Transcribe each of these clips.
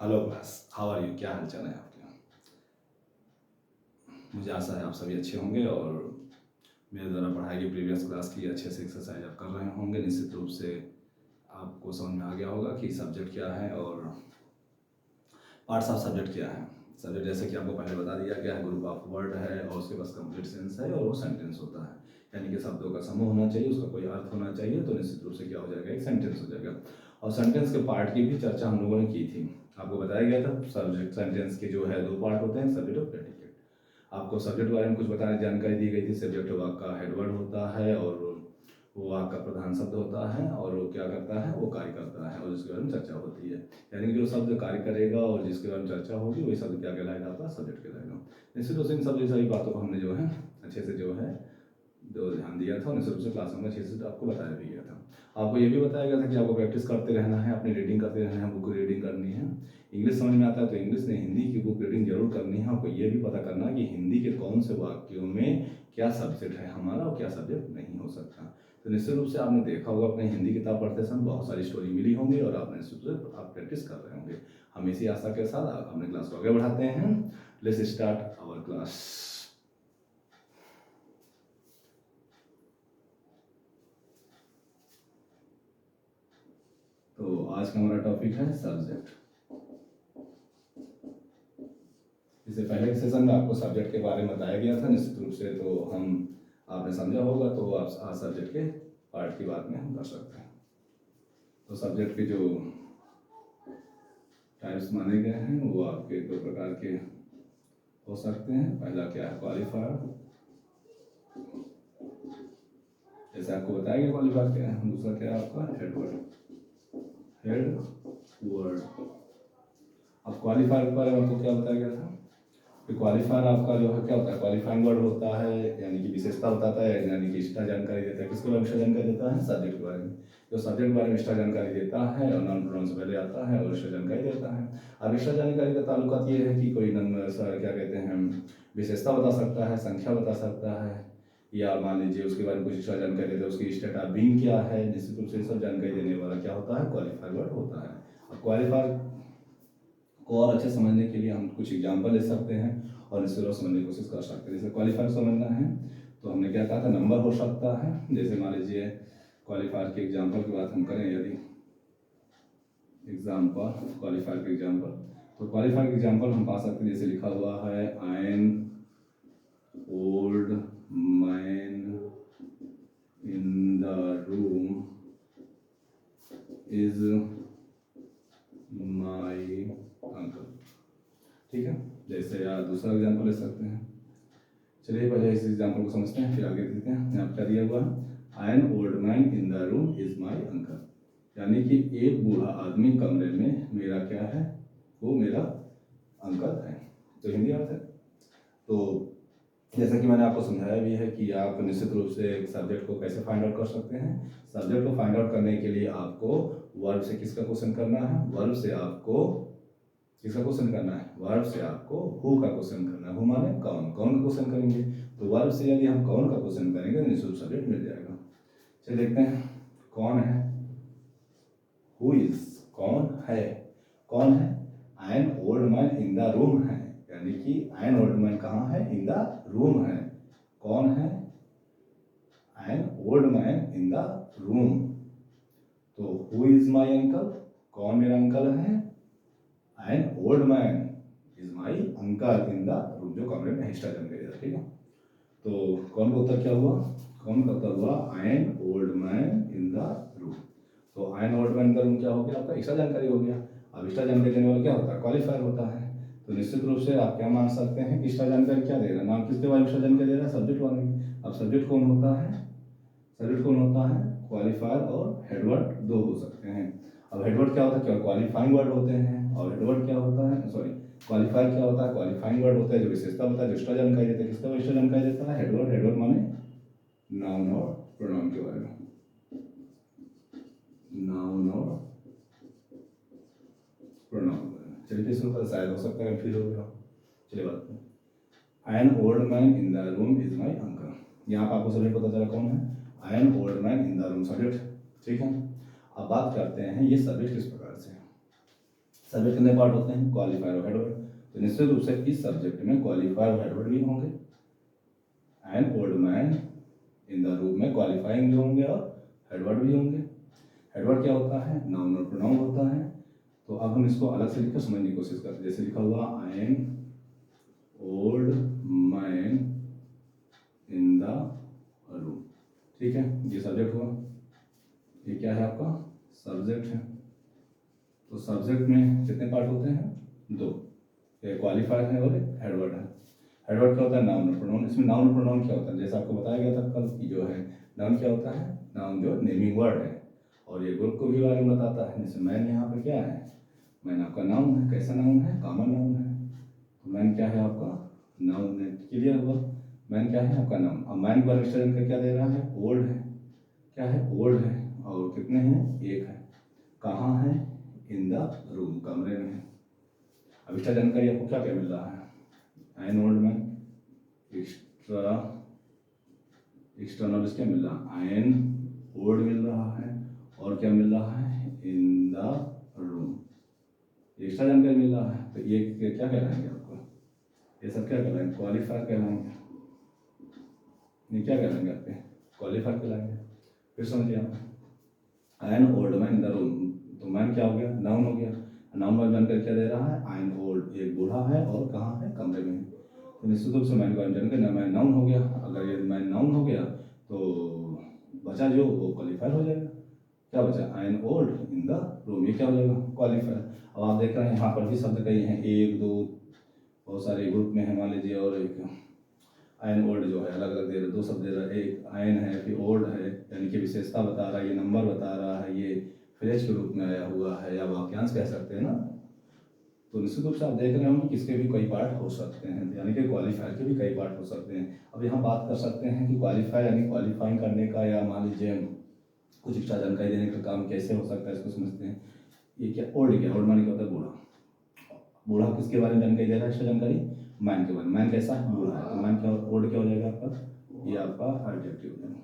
Hello class, how are you? क्या हाल चाल है आपके? मुझे आशा है आप सभी अच्छे होंगे और मेरे द्वारा पढ़ाई की प्रीवियस क्लास की अच्छे से एक्सरसाइज आप कर रहे होंगे। निश्चित रूप से आपको समझ में आ गया होगा कि सब्जेक्ट क्या है और पार्ट्स ऑफ सब्जेक्ट क्या है। सब्जेक्ट जैसे कि आपको पहले बता दिया गया है, ग्रुप ऑफ वर्ड है और उसके पास कंप्लीट सेंस है और वो सेंटेंस होता है, यानी कि शब्दों का समूह होना चाहिए, उसका कोई अर्थ होना चाहिए, तो निश्चित रूप से क्या हो जाएगा, एक सेंटेंस हो जाएगा। और सेंटेंस के पार्ट की भी चर्चा हम लोगों ने की थी। आपको बताया गया था सब्जेक्ट सेंटेंस के जो है दो पार्ट होते हैं, सब्जेक्ट और प्रेडिकेट। आपको सब्जेक्ट के बारे में कुछ बताने जानकारी दी गई थी। सब्जेक्ट वाक्य का हेडवर्ड होता है और वो वाक्य का प्रधान शब्द होता है और वो क्या करता है, वो कार्य करता है और जिसके बारे में चर्चा होती है। यानी कि जो शब्द कार्य करेगा और जिसके बारे में चर्चा होगी वही शब्द क्या कहलाएगा, आपका सब्जेक्ट कहलाएगा। निश्चित रूप से इन सब सारी बातों को हमने जो है अच्छे से जो है ध्यान दिया था और निश्चित रूप से क्लास में अच्छे से आपको बताया भी गया था। आपको ये भी बताया गया था कि आपको प्रैक्टिस करते रहना है, अपनी रीडिंग करते रहना है, बुक रीडिंग करनी है। इंग्लिश समझ में आता है तो इंग्लिश नहीं, हिंदी की बुक रीडिंग जरूर करनी है। आपको ये भी पता करना है कि हिंदी के कौन से वाक्यों में क्या सब्जेक्ट है हमारा और क्या सब्जेक्ट नहीं हो सकता। तो निश्चित रूप से आपने देखा होगा अपने हिंदी किताब पढ़ते समय बहुत सारी स्टोरी मिली होंगी और आपने निश्चित रूप से आप प्रैक्टिस कर रहे होंगे। हम इसी आशा के साथ अपने क्लास को आगे बढ़ाते हैं। Let's start our class. तो आज का हमारा टॉपिक है सब्जेक्ट। इससे पहले के सेशन में आपको सब्जेक्ट के बारे में बताया गया था निश्चित रूप से, तो हम आपने समझा होगा, तो आप आज सब्जेक्ट के पार्ट की बात में हम कर सकते हैं। तो सब्जेक्ट के जो टाइप्स माने गए हैं वो आपके दो प्रकार के हो सकते हैं। पहला क्या है, क्वालिफायर, जैसे आपको बताया गया क्वालिफायर क्या है। दूसरा क्या है आपका हेडवर्ड। हेडवर्ड। अब क्वालिफायर के बारे में आपको क्या बताया गया था कि क्वालिफायर आपका जो है क्या होता है, क्वालिफाइंग वर्ड होता है, यानी कि विशेषता बताता है, यानी कि एक्स्ट्रा जानकारी देता है। किसके बारे में एक्स्ट्रा जानकारी देता है, सब्जेक्ट के बारे में। जो सब्जेक्ट के बारे में एक्स्ट्रा जानकारी देता है और नॉन प्रोनाउन से पहले आता है और एक्स्ट्रा जानकारी देता है। अब एक्स्ट्रा जानकारी का ताल्लुकात ये है कि कोई क्या कहते हैं, विशेषता बता सकता है, संख्या बता सकता है, या मान लीजिए उसके बारे में कुछ एक्स्ट्रा जानकारी देता है, उसकी स्टेट ऑफ बीइंग क्या है। निश्चित रूप से सब जानकारी देने वाला क्या होता है, क्वालिफायर वर्ड होता है। अब क्वालिफायर को और अच्छे समझने के लिए हम कुछ एग्जाम्पल ले सकते हैं और इससे और समझने की कोशिश कर सकते हैं। जैसे क्वालिफायर समझना है तो हमने क्या कहा था, नंबर हो सकता है। जैसे मान लीजिए क्वालिफायर के एग्जाम्पल की बात हम करें, यदि एग्जाम्पल क्वालिफायर के एग्जाम्पल, तो क्वालिफायर के एग्जाम्पल हम पा सकते हैं। जैसे लिखा हुआ है, N old man in the room is my uncle. ठीक है, जैसे यार दूसरा एग्जाम्पल ले सकते हैं। चलिए पहले इस एग्जाम्पल को समझते हैं फिर आगे देखते हैं। यहाँ क्या दिया हुआ है, N old man in the room is my uncle, यानी कि एक बूढ़ा आदमी कमरे में मेरा क्या है, वो मेरा अंकल है। तो हिंदी अर्थ है। तो जैसा कि मैंने आपको समझाया भी है कि आप निश्चित रूप से एक सब्जेक्ट को कैसे फाइंड आउट कर सकते हैं। सब्जेक्ट को फाइंड आउट करने के लिए आपको वर्ब से किसका क्वेश्चन करना है, वर्ब से आपको किसका क्वेश्चन करना है, वर्ब से आपको हु का क्वेश्चन करना है। हु माने कौन, कौन का क्वेश्चन करेंगे। तो वर्ब से यदि हम कौन का क्वेश्चन करेंगे तो निश्चित सब्जेक्ट मिल जाएगा। चलिए देखते हैं, कौन है, हु इज, कौन है, कौन है, N old man in the room है, यानी कि एन ओल्ड मैन कहाँ है, इन द रूम है। कौन है, N old man in the room. तो हु इज माई अंकल, कौन मेरा अंकल है, N old man is my uncle in the room, जो कमरे में एक्स्ट्रा जानकारी है। ठीक है, तो कौन का उत्तर क्या हुआ, कौन का उत्तर हुआ an old man in the room. तो an old man in the room क्या हो गया, आपका एक्स्ट्रा जानकारी हो गया। अब एक्स्ट्रा जानकारी देने वाला क्या होता है, क्वालिफायर होता है। तो निश्चित रूप से आप क्या मान सकते हैं कि एक्स्ट्रा जानकारी क्या दे रहा है, नाम किसके बारे में एक्स्ट्रा जानकारी दे रहा है, सब्जेक्ट वाले में। अब सब्जेक्ट कौन होता है, सब्जेक्ट कौन होता है, क्वालिफायर और हेडवर्ड दो हो सकते हैं। अब हेडवर्ड क्या होता है, क्या क्वालिफाइंग वर्ड होते हैं, और हेडवर्ड क्या होता है, सॉरी क्वालिफायर क्या होता है, क्वालिफाइंग वर्ड होता है जो विशेषता होता है, जो एक्स्ट्रा जानकारी देता है। किसका एक्स्ट्रा जानकारी देता है, हेडवर्ड। हेडवर्ड माने नाउन और प्रोनाउन के बारे में, नाउन और प्रोनाउन। चलिए फिर शुरू करें, शायद हो सकता है फिर हो गया। चलिए बात करें, N old man in the room is my uncle. यहाँ पर आपको सब्जेक्ट पता चला कौन है, N old man in the room, subject. ठीक है, अब बात करते हैं ये सब्जेक्ट किस प्रकार से है। सब्जेक्ट कितने पार्ट होते हैं, क्वालिफायर और हेडवर्ड। तो निश्चित रूप से इस सब्जेक्ट में क्वालिफायर और हेडवर्ड भी होंगे। N old man in the room में क्वालिफाइंग भी होंगे और हेडवर्ड भी होंगे। हेडवर्ड क्या होता है, नाउन और प्रोनाउन होता है। तो अब हम इसको अलग से लिखकर समझने की कोशिश करते हैं। जैसे लिखा हुआ I N old man in the room, ठीक है, ये सब्जेक्ट हुआ। ये क्या है आपका सब्जेक्ट है। तो सब्जेक्ट में कितने पार्ट होते हैं, दो, क्वालिफायर है और हेडवर्ड है। हेडवर्ड क्या होता है, नाउन और प्रोनाउन। इसमें नाउन और प्रोनाउन क्या होता है, जैसा आपको बताया गया था कल की जो है नाउन क्या होता है, नाउन जो नेमिंग वर्ड है और ये ग्रुप को भी बारे में बताता है। जैसे मैन यहाँ पे क्या है, मैन आपका नाउन है। कैसा नाउन है, कॉमन नाउन है। तो मैन क्या है आपका नाउन है, क्लियर हुआ। मैन क्या है आपका नाउन। अब मैन को एक्सटेंड कर क्या दे रहा है, ओल्ड है। क्या है, ओल्ड है। और कितने हैं, एक है। कहाँ है, इन द रूम, कमरे में है। अब इसका जानकारी आपको क्या क्या मिल रहा है, एन ओल्ड मैन, एक्सटर्नल इसके मिल रहा है, एन ओल्ड मिल रहा है और क्या मिल रहा है, इन द रूम, एक्स्ट्रा जानकारी मिल रहा है। तो ये क्या कहलाएंगे आपको, ये सब क्या कहलाएंगे, क्वालिफायर कहलाएंगे। ये क्या कहलाएंगे आपके, क्वालिफायर कहलाएंगे। फिर समझिए आप, N old man in the room, तो मैन क्या हो गया, नाउन हो गया। नाउन में जानकारी क्या दे रहा है, एन ओल्ड, एक बूढ़ा है और कहाँ है, कमरे में है। तो निश्चित रूप से मैन को जानकारी, मैन नाउन हो गया। अगर ये मैन नाउन हो गया तो बचा जो वो क्वालिफायर हो जाएगा। क्या बचा, an old in the room, ये क्या हो जाएगा, क्वालिफायर। अब आप देख रहे हैं यहाँ पर भी शब्द कई हैं, एक दो बहुत सारे ग्रुप में है मान लीजिए, और एक आयन ओल्ड जो है अलग अलग दे रहा है, दो शब्द दे रहा है, एक आयन है फिर ओल्ड है, यानी कि विशेषता बता रहा है, ये नंबर बता रहा है, ये फ्रेज के रूप में आया हुआ है या वाक्यांश कह सकते हैं ना। तो निश्चित रूप से आप देख रहे होंगे कि इसके भी कई पार्ट हो सकते हैं, यानी कि क्वालिफायर के भी कई पार्ट हो सकते हैं। अब यहाँ बात कर सकते हैं कि क्वालिफायर यानी क्वालिफाइंग करने का, या मान लीजिए कुछ एक्स्ट्रा जानकारी देने का काम कैसे हो सकता है, इसको समझते हैं। ये क्या, ओल्ड क्या, ओल्ड माने क्या होता है, बूढ़ा। बूढ़ा किसके बारे में जानकारी दे रहा है, एक्स्ट्रा जानकारी, मैन के बारे में। मैन कैसा है, बूढ़ा है। तो मैन क्या, ओल्ड क्या हो जाएगा आपका, ये आपका एडजेक्टिव हो जाएगा।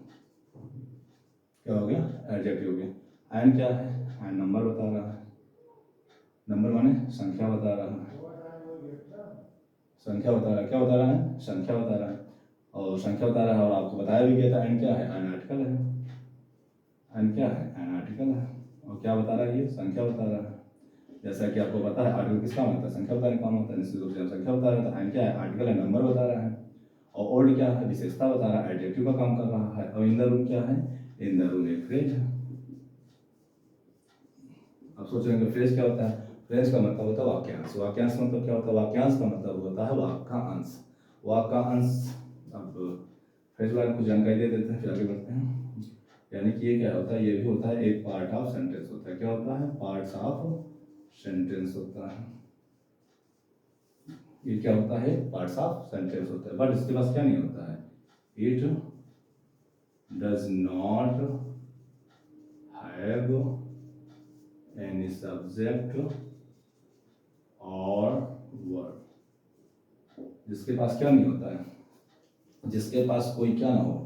क्या हो गया, एडजेक्टिव हो गया। एंड क्या है, एंड नंबर बता रहा है। नंबर माने संख्या बता रहा है, संख्या बता रहा है। क्या बता रहा है, संख्या बता रहा है और संख्या बता रहा है। और आपको बताया भी गया था एंड क्या है, एन आर्टिकल है। एंड क्या है, एन आर्टिकल है। और क्या बता रहा है, ये संख्या बता रहा है। जैसा कि आपको पता है आर्टिकल किसका होता है, संख्या बताने का काम होता है। निश्चित रूप से संख्या बता रहा है। तो एंड क्या है, आर्टिकल है, नंबर बता रहा है। और ओल्ड क्या है, विशेषता बता रहा है, एडजेक्टिव का काम कर रहा है। और इन द रूम क्या है, इन द रूम एक फ्रेज है। आप सोच रहे हैं फ्रेज क्या होता है, फ्रेज का मतलब होता है वाक्यांश। वाक्यांश मतलब क्या होता है, वाक्यांश का मतलब होता है वाक्य का अंश, वाक्य का अंश। अब फ्रेज वाले कुछ जानकारी दे देते हैं फिर आगे बढ़ते हैं। यानी कि ये क्या होता है, ये भी होता है एक पार्ट ऑफ सेंटेंस होता है। क्या होता है, पार्ट्स ऑफ सेंटेंस होता है। ये क्या होता है, पार्ट्स ऑफ सेंटेंस होता है। बट इसके पास क्या नहीं होता है, it does not have any subject और वर्ब। जिसके पास क्या नहीं होता है, जिसके पास कोई क्या ना हो,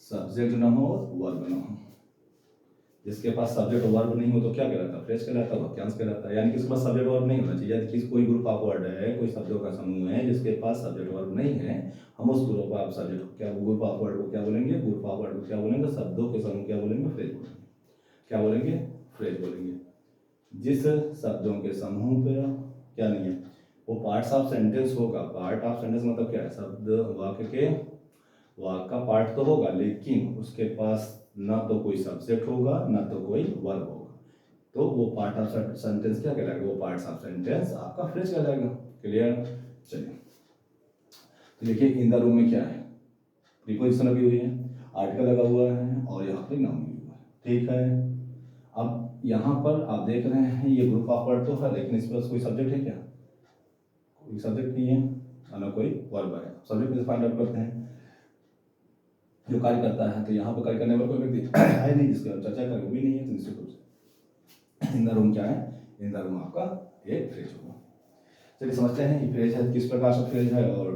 सब्जेक्ट ना हो और वर्ब ना हो। जिसके पास सब्जेक्ट और वर्ब नहीं हो तो क्या कहलाता है, फ्रेज कहलाता है, वाक्यांश कहलाता है। यानी कि उसके पास सब्जेक्ट वर्ब नहीं होना चाहिए। यदि किसी कोई ग्रुप ऑफ वर्ड है, कोई शब्दों का समूह है जिसके पास सब्जेक्ट वर्ब नहीं है, हम उस ग्रुप ऑफ सब्जेक्ट क्या, ग्रुप ऑफ वर्ड को क्या बोलेंगे, ग्रुप ऑफ वर्ड को क्या बोलेंगे, शब्दों के समूह क्या बोलेंगे, फ्रेज बोलेंगे। क्या बोलेंगे, फ्रेज बोलेंगे। जिस शब्दों के समूह पे क्या नहीं है, वो पार्ट्स ऑफ सेंटेंस होगा। पार्ट ऑफ सेंटेंस मतलब क्या है, शब्द वाक्य के वाक्य का पार्ट तो होगा, लेकिन उसके पास ना तो कोई सब्जेक्ट होगा ना तो कोई वर्ब होगा। तो वो पार्ट ऑफ सेंटेंस क्या कहलाएगा, वो पार्ट्स ऑफ सेंटेंस आपका फ्रेज कहलाएगा। क्लियर, चलिए। तो देखिए इन द रूम में क्या है, प्रीपोजिशन लगी हुई है, आर्टिकल लगा हुआ है और यहाँ पे नाउन भी हुआ है, ठीक है। अब यहाँ पर आप देख रहे हैं ये ग्रुप ऑफ वर्ड तो है, लेकिन इस पर कोई सब्जेक्ट है क्या, कोई सब्जेक्ट नहीं है और ना कोई वर्ब है। सब्जेक्ट में फाइंड आउट करते हैं जो कार्य करता है। तो यहाँ पर कार्य करने वाला कोई व्यक्ति है नहीं जिसकी हम चर्चा करें, वो भी नहीं है। तो निश्चित रूप से इन द रूम क्या है, इन द रूम आपका एक फ्रेज होगा। चलिए समझते हैं ये फ्रेज है किस प्रकार से फ्रेज है और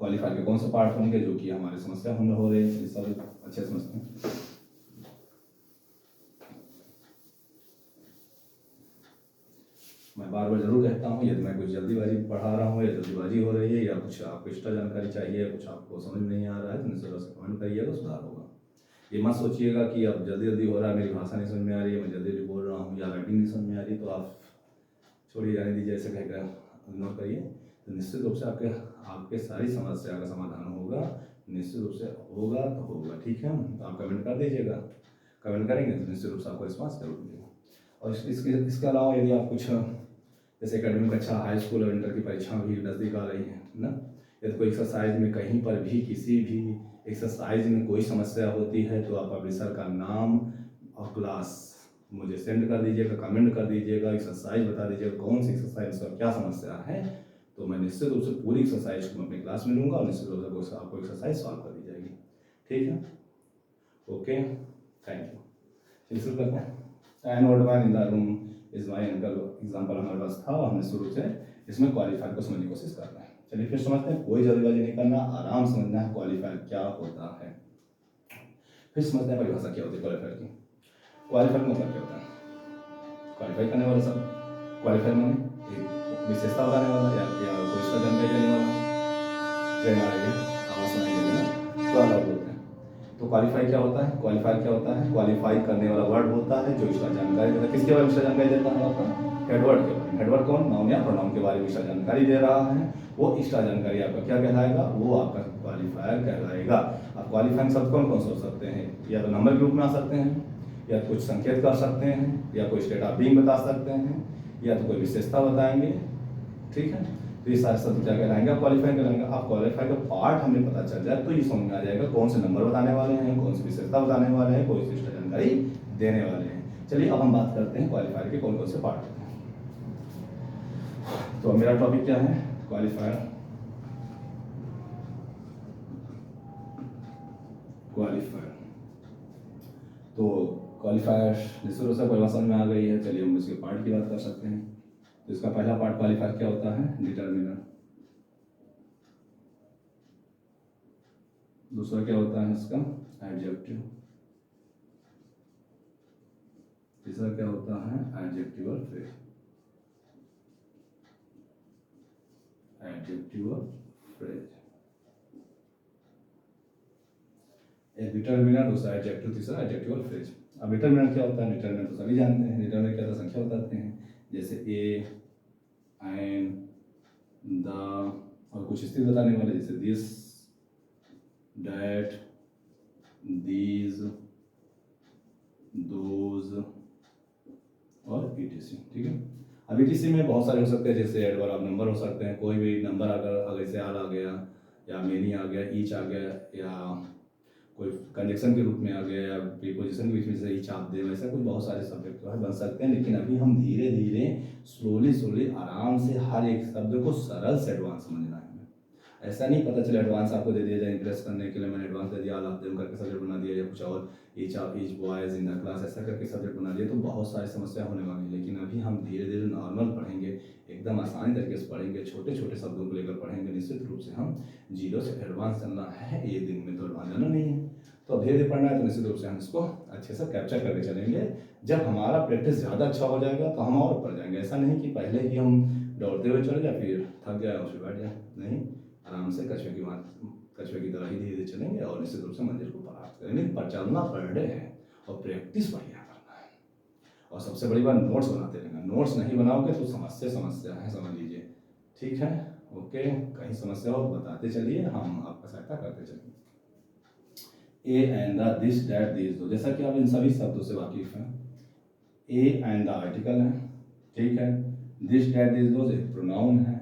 क्वालिफायर के कौन से पार्ट होंगे जो कि हमारी समस्या हम हो रहे हैं, सब अच्छे समझते हैं। मैं बार बार जरूर कहता हूँ, यदि मैं कुछ जल्दीबाजी पढ़ा रहा हूँ या जल्दीबाजी हो रही है या कुछ आपको एक्स्ट्रा जानकारी चाहिए, कुछ आपको समझ नहीं आ रहा है, तो निश्चित रूप से कमेंट करिएगा, सुधार होगा। ये मत सोचिएगा कि अब जल्दी जल्दी हो रहा है, मेरी भाषा नहीं समझ में आ रही है, मैं जल्दी जल्दी बोल रहा हूँ या राइटिंग नहीं समझ में आ रही, तो आप छोड़िए, जाने दीजिए, ऐसे कहकर इग्नोर करिए। तो निश्चित रूप से आपके सारी समस्या का समाधान होगा, निश्चित रूप से होगा तो होगा। ठीक है, तो आप कमेंट कर दीजिएगा, कमेंट करेंगे तो निश्चित रूप से आपको रिस्पॉन्स जरूर मिलेगा। और इसके अलावा यदि आप कुछ जैसे एकेडमिक अच्छा हाई स्कूल और इंटर की परीक्षा भी नज़दीक आ रही है ना, यदि कोई एक्सरसाइज में कहीं पर भी किसी भी एक्सरसाइज में कोई समस्या होती है तो आप पब्लिशर का नाम और क्लास मुझे सेंड कर दीजिएगा, कमेंट कर दीजिएगा, एक्सरसाइज बता दीजिएगा कौन सी एक्सरसाइज का क्या समस्या है, तो मैं निश्चित रूप से पूरी एक्सरसाइज को अपनी क्लास में लूँगा और निश्चित रूप से आपको एक्सरसाइज सॉल्व कर दी जाएगी। ठीक है, ओके, थैंक यू। चलिए शुरू करते हैं। N old man in the room is my uncle example हमारे पास था, हमने शुरू से इसमें क्वालिफायर को समझने की कोशिश कर रहे हैं। चलिए फिर समझते हैं, कोई जल्दबाजी नहीं करना, आराम समझना है क्वालिफायर क्या होता है। फिर समझते हैं परिभाषा क्या होती है क्वालिफायर की। क्वालिफायर का मतलब क्या होता है? क्वालिफाई करने वाला सब, क्वालिफायर माने एक विशेषता बताने वाला या कोई इसका जानकारी देने वाला, ट्रेन आ रही है, आवाज़ सुनाई दे रही है ना, तो अलग होते हैं। तो क्वालिफाई क्या होता है? क्वालिफायर क्या होता है? क्वालिफाई करने वाला वर्ड होता है जो इसका जानकारी देता है। किसके बारे में इसका जानकारी देता है? आपका हेडवर्ड के बारे में। हेडवर्ड कौन? नाउन या प्रोनाउन के बारे में इसका जानकारी दे रहा है, वो इसका जानकारी आपका क्या कहलाएगा? वो आपका क्वालिफायर कहलाएगा। अब क्वालिफाइंग शब्द कौन कौन से हो सकते हैं? या तो नंबर के रूप में आ सकते हैं, या कुछ संकेत कर सकते हैं, या कोई स्टेट ऑफ बीइंग बता सकते हैं, या तो कोई विशेषता बताएंगे। ठीक है, तो ये सारे शब्द क्या कहलाएंगे? क्वालिफाई कहलाएंगे। अब क्वालिफाई का पार्ट हमें पता चल जाए तो ये समझ में आ जाएगा कौन से नंबर बताने वाले हैं, कौन सी विशेषता बताने वाले हैं, कौन सी एक्स्ट्रा जानकारी देने वाले हैं। चलिए अब हम बात करते हैं क्वालिफायर के कौन कौन से पार्ट होते हैं। तो मेरा टॉपिक क्या है? क्वालिफायर। क्वालिफायर तो क्वालिफायर निश्चित रूप से परिभाषा में आ गई है। चलिए हम इसके पार्ट की बात कर सकते हैं। तो इसका पहला पार्ट क्वालिफायर क्या होता है? डिटर्मिनर। दूसरा क्या होता है इसका? एडजेक्टिव। तीसरा क्या होता है? Adjectival phrase. एडजेक्टिवल फ्रेज, एक डिटर्मिनर, दूसरा एडजेक्टिव, तीसरा एडजेक्टिवल फ्रेज। अब डिटर्मिनर क्या होता है? डिटर्मिनर तो सभी जानते हैं। डिटर्मिनर क्या होता है? संख्या बताते हैं, जैसे ए, एन, द, और कुछ स्थिति बताने वाले जैसे दिस, दैट, दीज, दोज और ईटीसी। ठीक है, अब ईटीसी में बहुत सारे हो सकते हैं, जैसे एडवर्ब नंबर हो सकते हैं। कोई भी नंबर अगर से आल आ गया, या मेनी आ गया, ईच आ गया, या कोई कंजक्शन के रूप में आ गया, या प्रीपोजिशन के बीच में जैसे ईच आप दे, वैसा कुछ बहुत सारे सब्जेक्ट जो है बन सकते हैं। लेकिन अभी हम धीरे धीरे स्लोली आराम से हर एक शब्द को सरल से एडवांस समझना है। ऐसा नहीं पता चले एडवांस आपको दे दिया जाए इंप्रेस करने के लिए, मैंने एडवांस दे दिया, आल ऑफ देम करके सब्जेक्ट बना दिया, या कुछ और each boys in the class ऐसा करके सब्जेक्ट बना दिया, तो बहुत सारी समस्या होने वाली है। लेकिन अभी हम धीरे धीरे नॉर्मल पढ़ेंगे, एकदम आसानी तरीके से पढ़ेंगे, छोटे छोटे शब्दों को लेकर पढ़ेंगे। निश्चित रूप से हम जीरो से एडवांस चलना है, एक दिन में तो एडवांस जाना नहीं है। तो अब धीरे धीरे पढ़ना है, तो निश्चित रूप से हम इसको अच्छे से कैप्चर करके चलेंगे। जब हमारा प्रैक्टिस ज़्यादा अच्छा हो जाएगा तो हम और ऊपर जाएंगे। ऐसा नहीं कि पहले ही हम दौड़ते हुए चले जाए, फिर थक जाए और फिर बैठ जाए, नहीं, आराम से कछुए की तरह ही धीरे धीरे चलेंगे और निश्चित रूप से मंजिल को प्राप्त करेंगे। पर चलना पर डे है और प्रैक्टिस बढ़िया करना है। और सबसे बड़ी बात, नोट्स बनाते रहना। नोट्स नहीं बनाओगे तो समस्या है, समझ लीजिए। ठीक है, ओके, कहीं समस्या हो बताते चलिए, हम आपका सहायता करते चलेंगे। ए and the, this, that, these, दो, जैसा कि आप इन सभी शब्दों से वाकिफ हैं। ए एंड द आर्टिकल है, ठीक है। दिस, दैट, दीज, दो एक प्रोनाउन है,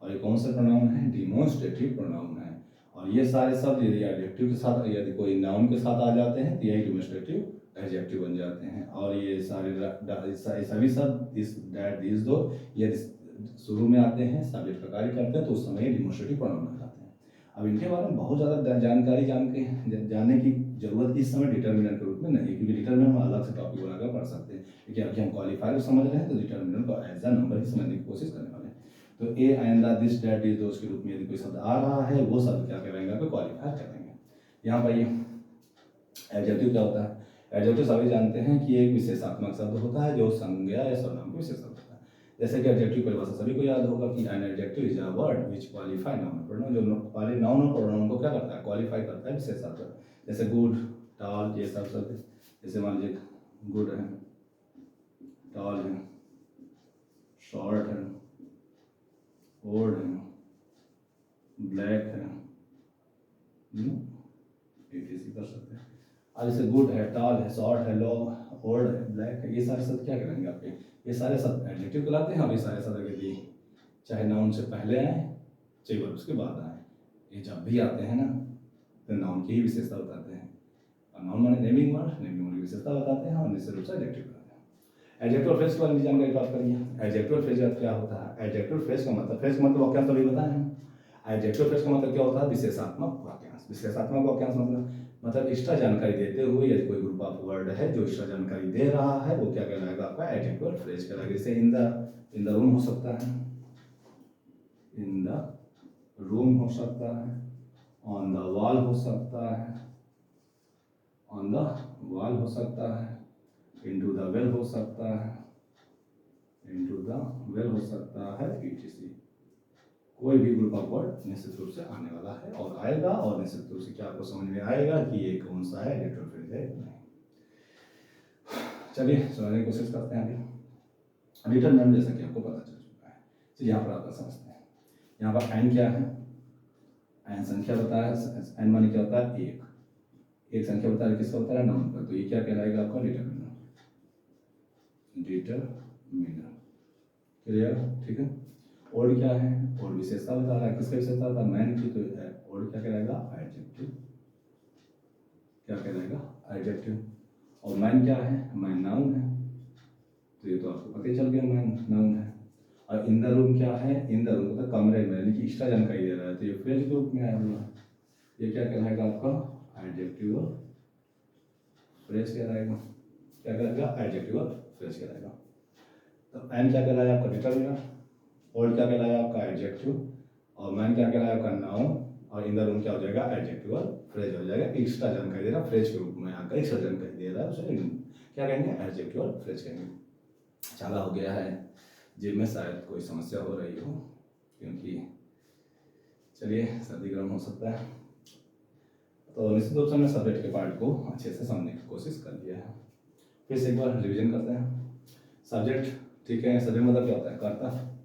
और ये कौन सा प्रोनाउन है? डिमोन्स्ट्रेटिव प्रोनाउन है। और ये सारे शब्द यदि एडजेक्टिव के साथ, यदि कोई नाउन के साथ आ जाते हैं तो यही डिमोन्स्ट्रेटिव एडजेक्टिव बन जाते हैं। और ये सारे सभी शब्द दिस, दैट, दीज, दो ये शुरू में आते हैं, सब्जेक्ट का कार्य करते हैं, तो उस समय डिमोन्स्ट्रेटिव प्रोनाउन कहलाते हैं। अब इनके बारे में बहुत ज़्यादा जानकारी जानने की जरूरत इस समय डिटर्मिनर के रूप में नहीं, क्योंकि डिटर्मिनर हम अलग से टॉपिक बनाकर पढ़ सकते हैं। लेकिन अभी हम क्वालिफायर को समझ रहे हैं तो डिटर्मिनर को एज अ नंबर ही समझने की कोशिश करने वाले हैं। तो a and the, this, that, these, those के रूप में यदि कोई शब्द आ रहा है, वो शब्द क्या कहलाएंगे? आपको क्वालिफायर कहलाएंगे। यहाँ पर ये एडजेक्टिव क्या होता है? एडजेक्टिव सभी जानते हैं कि एक विशेषात्मक शब्द होता है जो संज्ञा या सर्वनाम को विशेष होता है। जैसे कि एडजेक्टिव परिभाषा सभी को याद होगा कि an adjective is a word which qualify noun और प्रोनाउन, जो नाउन और प्रोनाउन को क्या करता है, क्वालिफाई करता है विशेषार्थ। जैसे गुड, टॉल, ये सब सब जैसे मान लीजिए गुड है, टॉल है, शॉर्ट है, ओल्ड है, ब्लैक है, इसी कर सकते हैं। और जैसे गुड है, टॉल है, शॉर्ट है, लॉन्ग, ओल्ड है, ब्लैक है, ये सारे शब्द क्या करेंगे आपके, ये सारे शब्द एडजेक्टिव कहलाते हैं। और ये सारे शब्द के लिए चाहे नाउन से पहले आए चाहे वर्ब उसके बाद आए, ये जब भी आते हैं ना तो नाउन की ही विशेषता बताते हैं। और नाउन माने नेमिंग वर्ड, नेमिंग वर्ड की विशेषता बताते हैं और निश्चित रूप से एडजेक्टिव बताते हैं। एडजेक्टिव और फ्रेज के बारे में जानकारी प्राप्त करिए। एडजेक्टिव और फ्रेज क्या होता है? एडजेक्टिव और फ्रेज का मतलब, फ्रेज का मतलब वाक्यांश तभी बताए हैं। एडजेक्टिव फ्रेज का मतलब क्या होता है? विशेषात्मक वाक्यांश। विशेषात्मक वाक्यांश मतलब एक्स्ट्रा जानकारी देते हुए, यदि कोई ग्रुप ऑफ वर्ड है जो एक्स्ट्रा जानकारी दे रहा है वो क्या कहलाएगा आपका? एडजेक्टिव फ्रेज कहलाएगा। जैसे इन द रूम हो सकता है, इन द रूम हो सकता है, ऑन द वॉल हो सकता है, ऑन द वॉल हो सकता है, इनटू द वेल हो सकता है, इनटू द वेल हो सकता है, etc। कोई भी ग्रुप ऑफ वर्ड निश्चित रूप से आने वाला है और आएगा, और निश्चित रूप से क्या आपको समझ में आएगा कि ये कौन सा है एडजेक्टिव फ्रेज है नहीं। चलिए समझने की कोशिश करते हैं। अभी डिटरमिनेंट जैसा कि आपको पता चल चुका है। चलिए यहाँ पर आप समझते हैं। यहाँ पर एन क्या है? एन संख्या बताया है। एन माने क्या होता है? एक संख्या बता रहा है, किसका बता रहा है? नाउन का। तो ये क्या कहलाएगा आपका? डिटरमिनर। Determiner, clear? ठीक है। ओल्ड क्या है? ओल्ड विशेषता बता रहा है, किसका विशेषता बता? मैन की। तो ओल्ड क्या कहलाएगा? एडजेक्टिव। क्या कहलाएगा? एडजेक्टिव। और मैन क्या है? मैन नाउन है, तो ये तो आपको पता ही चल गया मैन नाउन है। और इन द रूम क्या है? इन द रूम मतलब कमरे में, यानी कि एक्स्ट्रा जानकारी दे रहा है, तो ये फ्रेज के रूप में आया हुआ है। ये क्या कहलाएगा आपका? एडजेक्टिव फ्रेज कहलाएगा। क्या कहलाएगा? एडजेक्टिव फ्रेज कहलाएगा। तो एन क्या कहलाया आपका? डिटरमिनर। ओल्ड क्या कहलाया आपका? एडजेक्टिव। और मैन क्या कहलाया आपका? नाउन। और इन द रूम क्या हो जाएगा? एडजेक्टिव फ्रेज हो जाएगा। एक्स्ट्रा जानकारी दे रहा है, फ्रेज के रूप में आकर एक्स्ट्रा जानकारी दे रहा है, उसे क्या कहेंगे? एडजेक्टिव फ्रेज कहेंगे। चाला हो गया है जिम में, शायद कोई समस्या हो रही हो, क्योंकि चलिए सर्दी गर्म हो सकता है। तो निश्चित रूप से हमने सब्जेक्ट के पार्ट को अच्छे से समझने की कोशिश कर लिया है। फिर से एक बार रिवीजन करते हैं। सब्जेक्ट, ठीक है। सब्जेक्ट मतलब क्या होता है? कर्ता।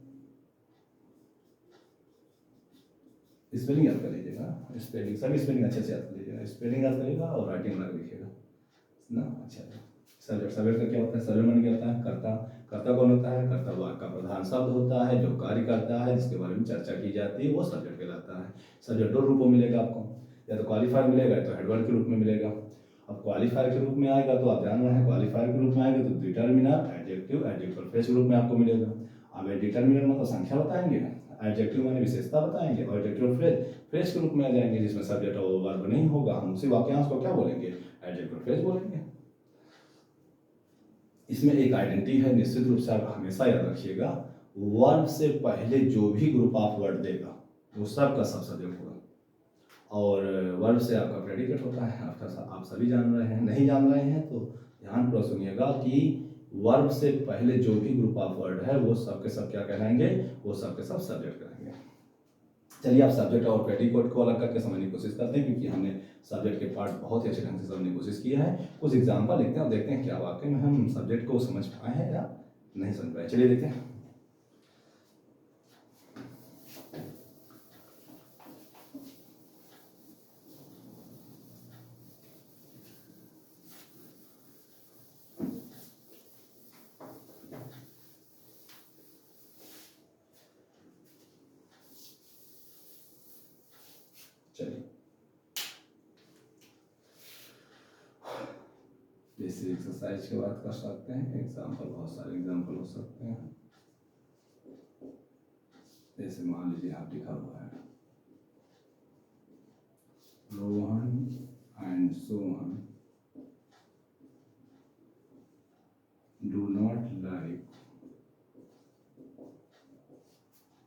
स्पेलिंग याद कर लीजिएगा, स्पेलिंग सभी स्पेलिंग अच्छे से याद कर लीजिएगा। स्पेलिंग याद करिएगा और राइटिंग बना लिखिएगा ना। अच्छा, सब्जेक्ट, सब्जेक्ट का क्या होता है? सब्जेक्ट माने क्या होता है? कर्ता। कर्ता कौन होता है? कर्ता वाक्य का प्रधान शब्द होता है जो कार्य करता है, जिसके बारे में चर्चा की जाती है, वो सब्जेक्ट कहलाता है। सब्जेक्ट दो रूपों में मिलेगा आपको, या तो क्वालिफायर मिलेगा तो हेडवर्ड के रूप में मिलेगा। अब क्वालिफायर के रूप में आएगा तो आप जान रहे हैं, क्वालिफायर के रूप में आएगा तो डिटरमिनर, एडजेक्टिव, एडजेक्टिव फ्रेज के रूप में आपको मिलेगा। अब डिटरमिनर मतलब संख्या बताएंगे, एडजेक्टिव माने विशेषता बताएंगे, और एडजेक्टिव फ्रेज फ्रेज के रूप में आ जाएंगे, जिसमें सब्जेक्ट और वर्ब नहीं होगा। हम उसी वाक्यांश को क्या बोलेंगे? एडजेक्टिव फ्रेज बोलेंगे। इसमें एक आइडेंटिटी है, निश्चित रूप से आप हमेशा याद रखिएगा, वर्ब से पहले जो भी ग्रुप ऑफ वर्ड देगा वो सब का सब सब्जेक्ट होगा, और वर्ब से आपका प्रेडिकेट होता है। आप सभी जान रहे हैं, नहीं जान रहे हैं तो ध्यानपूर्वक सुनिएगा कि वर्ब से पहले जो भी ग्रुप ऑफ वर्ड है वो सब के सब क्या कहलाएंगे? वो सब के सब सब्जेक्ट कहलाएंगे। चलिए आप सब्जेक्ट और प्रेडिकेट को अलग करके समझने की कोशिश करते हैं, क्योंकि हमने सब्जेक्ट के पार्ट बहुत ही अच्छे ढंग से समझने की कोशिश किया है। कुछ एग्जाम्पल लिखते हैं और देखते हैं क्या वाकई में हम सब्जेक्ट को समझ पाए हैं या नहीं समझ पाए। चलिए देखते हैं। चलिए जैसे एक्सरसाइज की बात कर सकते हैं, एग्जाम्पल बहुत सारे एग्जाम्पल हो सकते हैं। जैसे मान लीजिए आप लिखा हुआ है Rohan and Sohan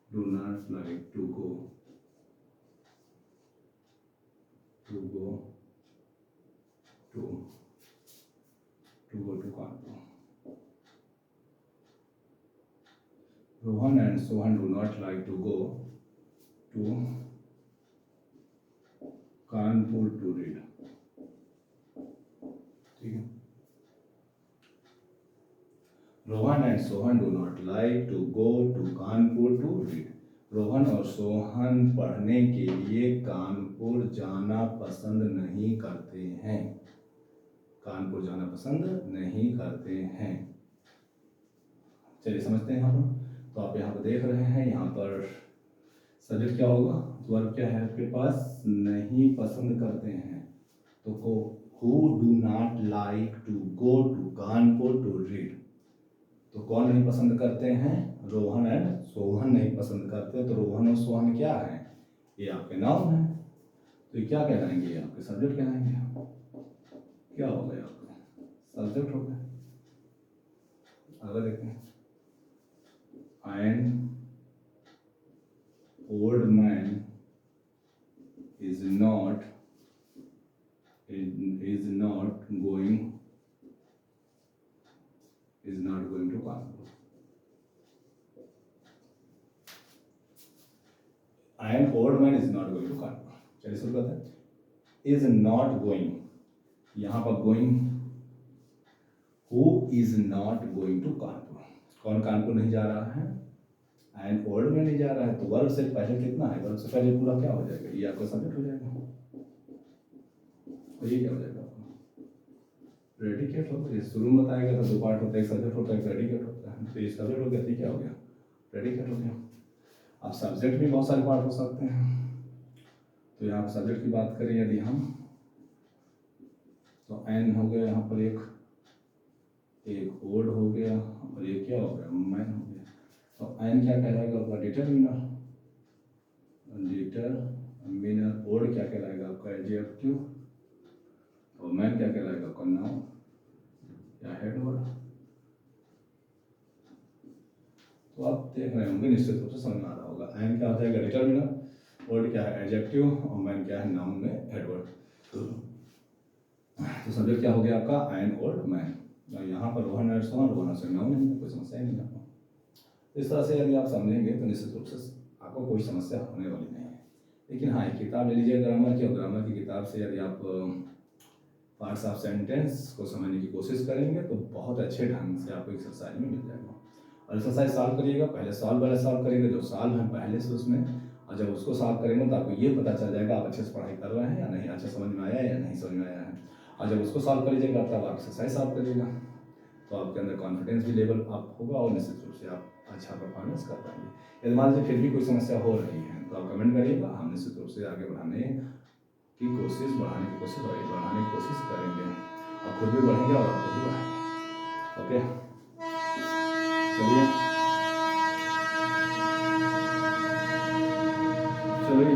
do not like to go to Kanpur। Rohan and Sohan do not like to go to Kanpur to read. ठीक है, Rohan and Sohan do not like to go to Kanpur to read. Rohan और सोहन पढ़ने के लिए कानपुर जाना पसंद नहीं करते हैं। कानपुर जाना पसंद नहीं करते हैं। चलिए समझते हैं यहाँ पर। तो आप यहाँ पर देख रहे हैं, यहाँ पर सब्जेक्ट क्या होगा, वर्ब क्या है आपके पास, नहीं पसंद करते हैं। तो who do not like to go to Kanpur to read. तो कौन नहीं पसंद करते हैं, रोहन एंड सोहन नहीं पसंद करते। तो रोहन और सोहन क्या है, ये आपके नाउन है। तो ये क्या कहलाएंगे, ये आपके सब्जेक्ट कहलाएंगे। क्या हो गया आपके सब्जेक्ट हो गया। आगे देखते हैं, N old man is not going to Kanpur. An old man is not going to Kanpur. चलिए शुरू करते हैं। is not going, यहाँ पर going, who is not going to Kanpur, कौन कानपुर नहीं जा रहा है, एंड ओल्ड में नहीं जा रहा है। तो वर्ब से पहले कितना है, वर्ब से पहले पूरा क्या हो जाएगा, ये आपका सब्जेक्ट हो जाएगा। तो ये क्या हो जाएगा आपका प्रेडिकेट होगा। ये शुरू में बताएगा था दो पार्ट होता है, एक सब्जेक्ट होता है, एक प्रेडिकेट होता है। तो ये सब्जेक्ट हो गया, तो क्या हो गया, प्रेडिकेट हो गया। अब सब्जेक्ट भी बहुत सारे पार्ट हो सकते हैं। तो यहाँ पर सब्जेक्ट की बात करें यदि हम, तो एन हो गया यहाँ पर, एक ओल्ड हो गया, और ये क्या हो गया, मैन हो गया। तो एन क्या कहलाएगा आपका, डिटरमिनर। ओल्ड क्या कहलाएगा आपका, एडजेक्टिव। और मैन क्या कहलाएगा आपका, नाउन या हेड वर्ड। तो आप देख रहे होंगे, निश्चित रूप से समझ में आ रहा होगा। एन क्या हो जाएगा, डिटरमिनर। ओल्ड क्या है, एडजेक्टिव। और मैन क्या है, नाउन में हेड वर्ड। तो सब्जेक्ट क्या हो गया आपका, एन ओल्ड मैन। यहाँ पर रोहन और सोहन, रोहन से नाउन है, कोई समस्या नहीं आपको। इस तरह से यदि आप समझेंगे तो निश्चित रूप से आपको कोई समस्या होने वाली नहीं है। लेकिन हाँ, एक किताब ले लीजिए ग्रामर की, और ग्रामर की किताब से यदि आप पार्ट्स ऑफ सेंटेंस को समझने की कोशिश करेंगे तो बहुत अच्छे ढंग से आपको एक्सरसाइज में मिल जाएगा। और एक्सरसाइज सॉल्व करिएगा, पहले सॉल्व करेंगे जो सॉल्व है पहले से उसमें, और जब उसको सॉल्व करेंगे तो आपको ये पता चल जाएगा आप अच्छे से पढ़ाई कर रहे हैं या नहीं, अच्छा समझ में आया या नहीं समझ में आया है। और जब उसको सॉल्व कर लीजिएगा तब आप एक्सरसाइज सॉल्व करिएगा, तो आपके अंदर कॉन्फिडेंस भी लेवल अप होगा, और निश्चित रूप से आप अच्छा परफॉर्मेंस कर पाएंगे। यदि मान लीजिए फिर भी कोई समस्या हो रही है तो आप कमेंट करिएगा, हम निश्चित रूप से आगे बढ़ाने की कोशिश करेंगे। आप खुद भी बढ़ेंगे और आपको भी बढ़ाएंगे। ओके, चलिए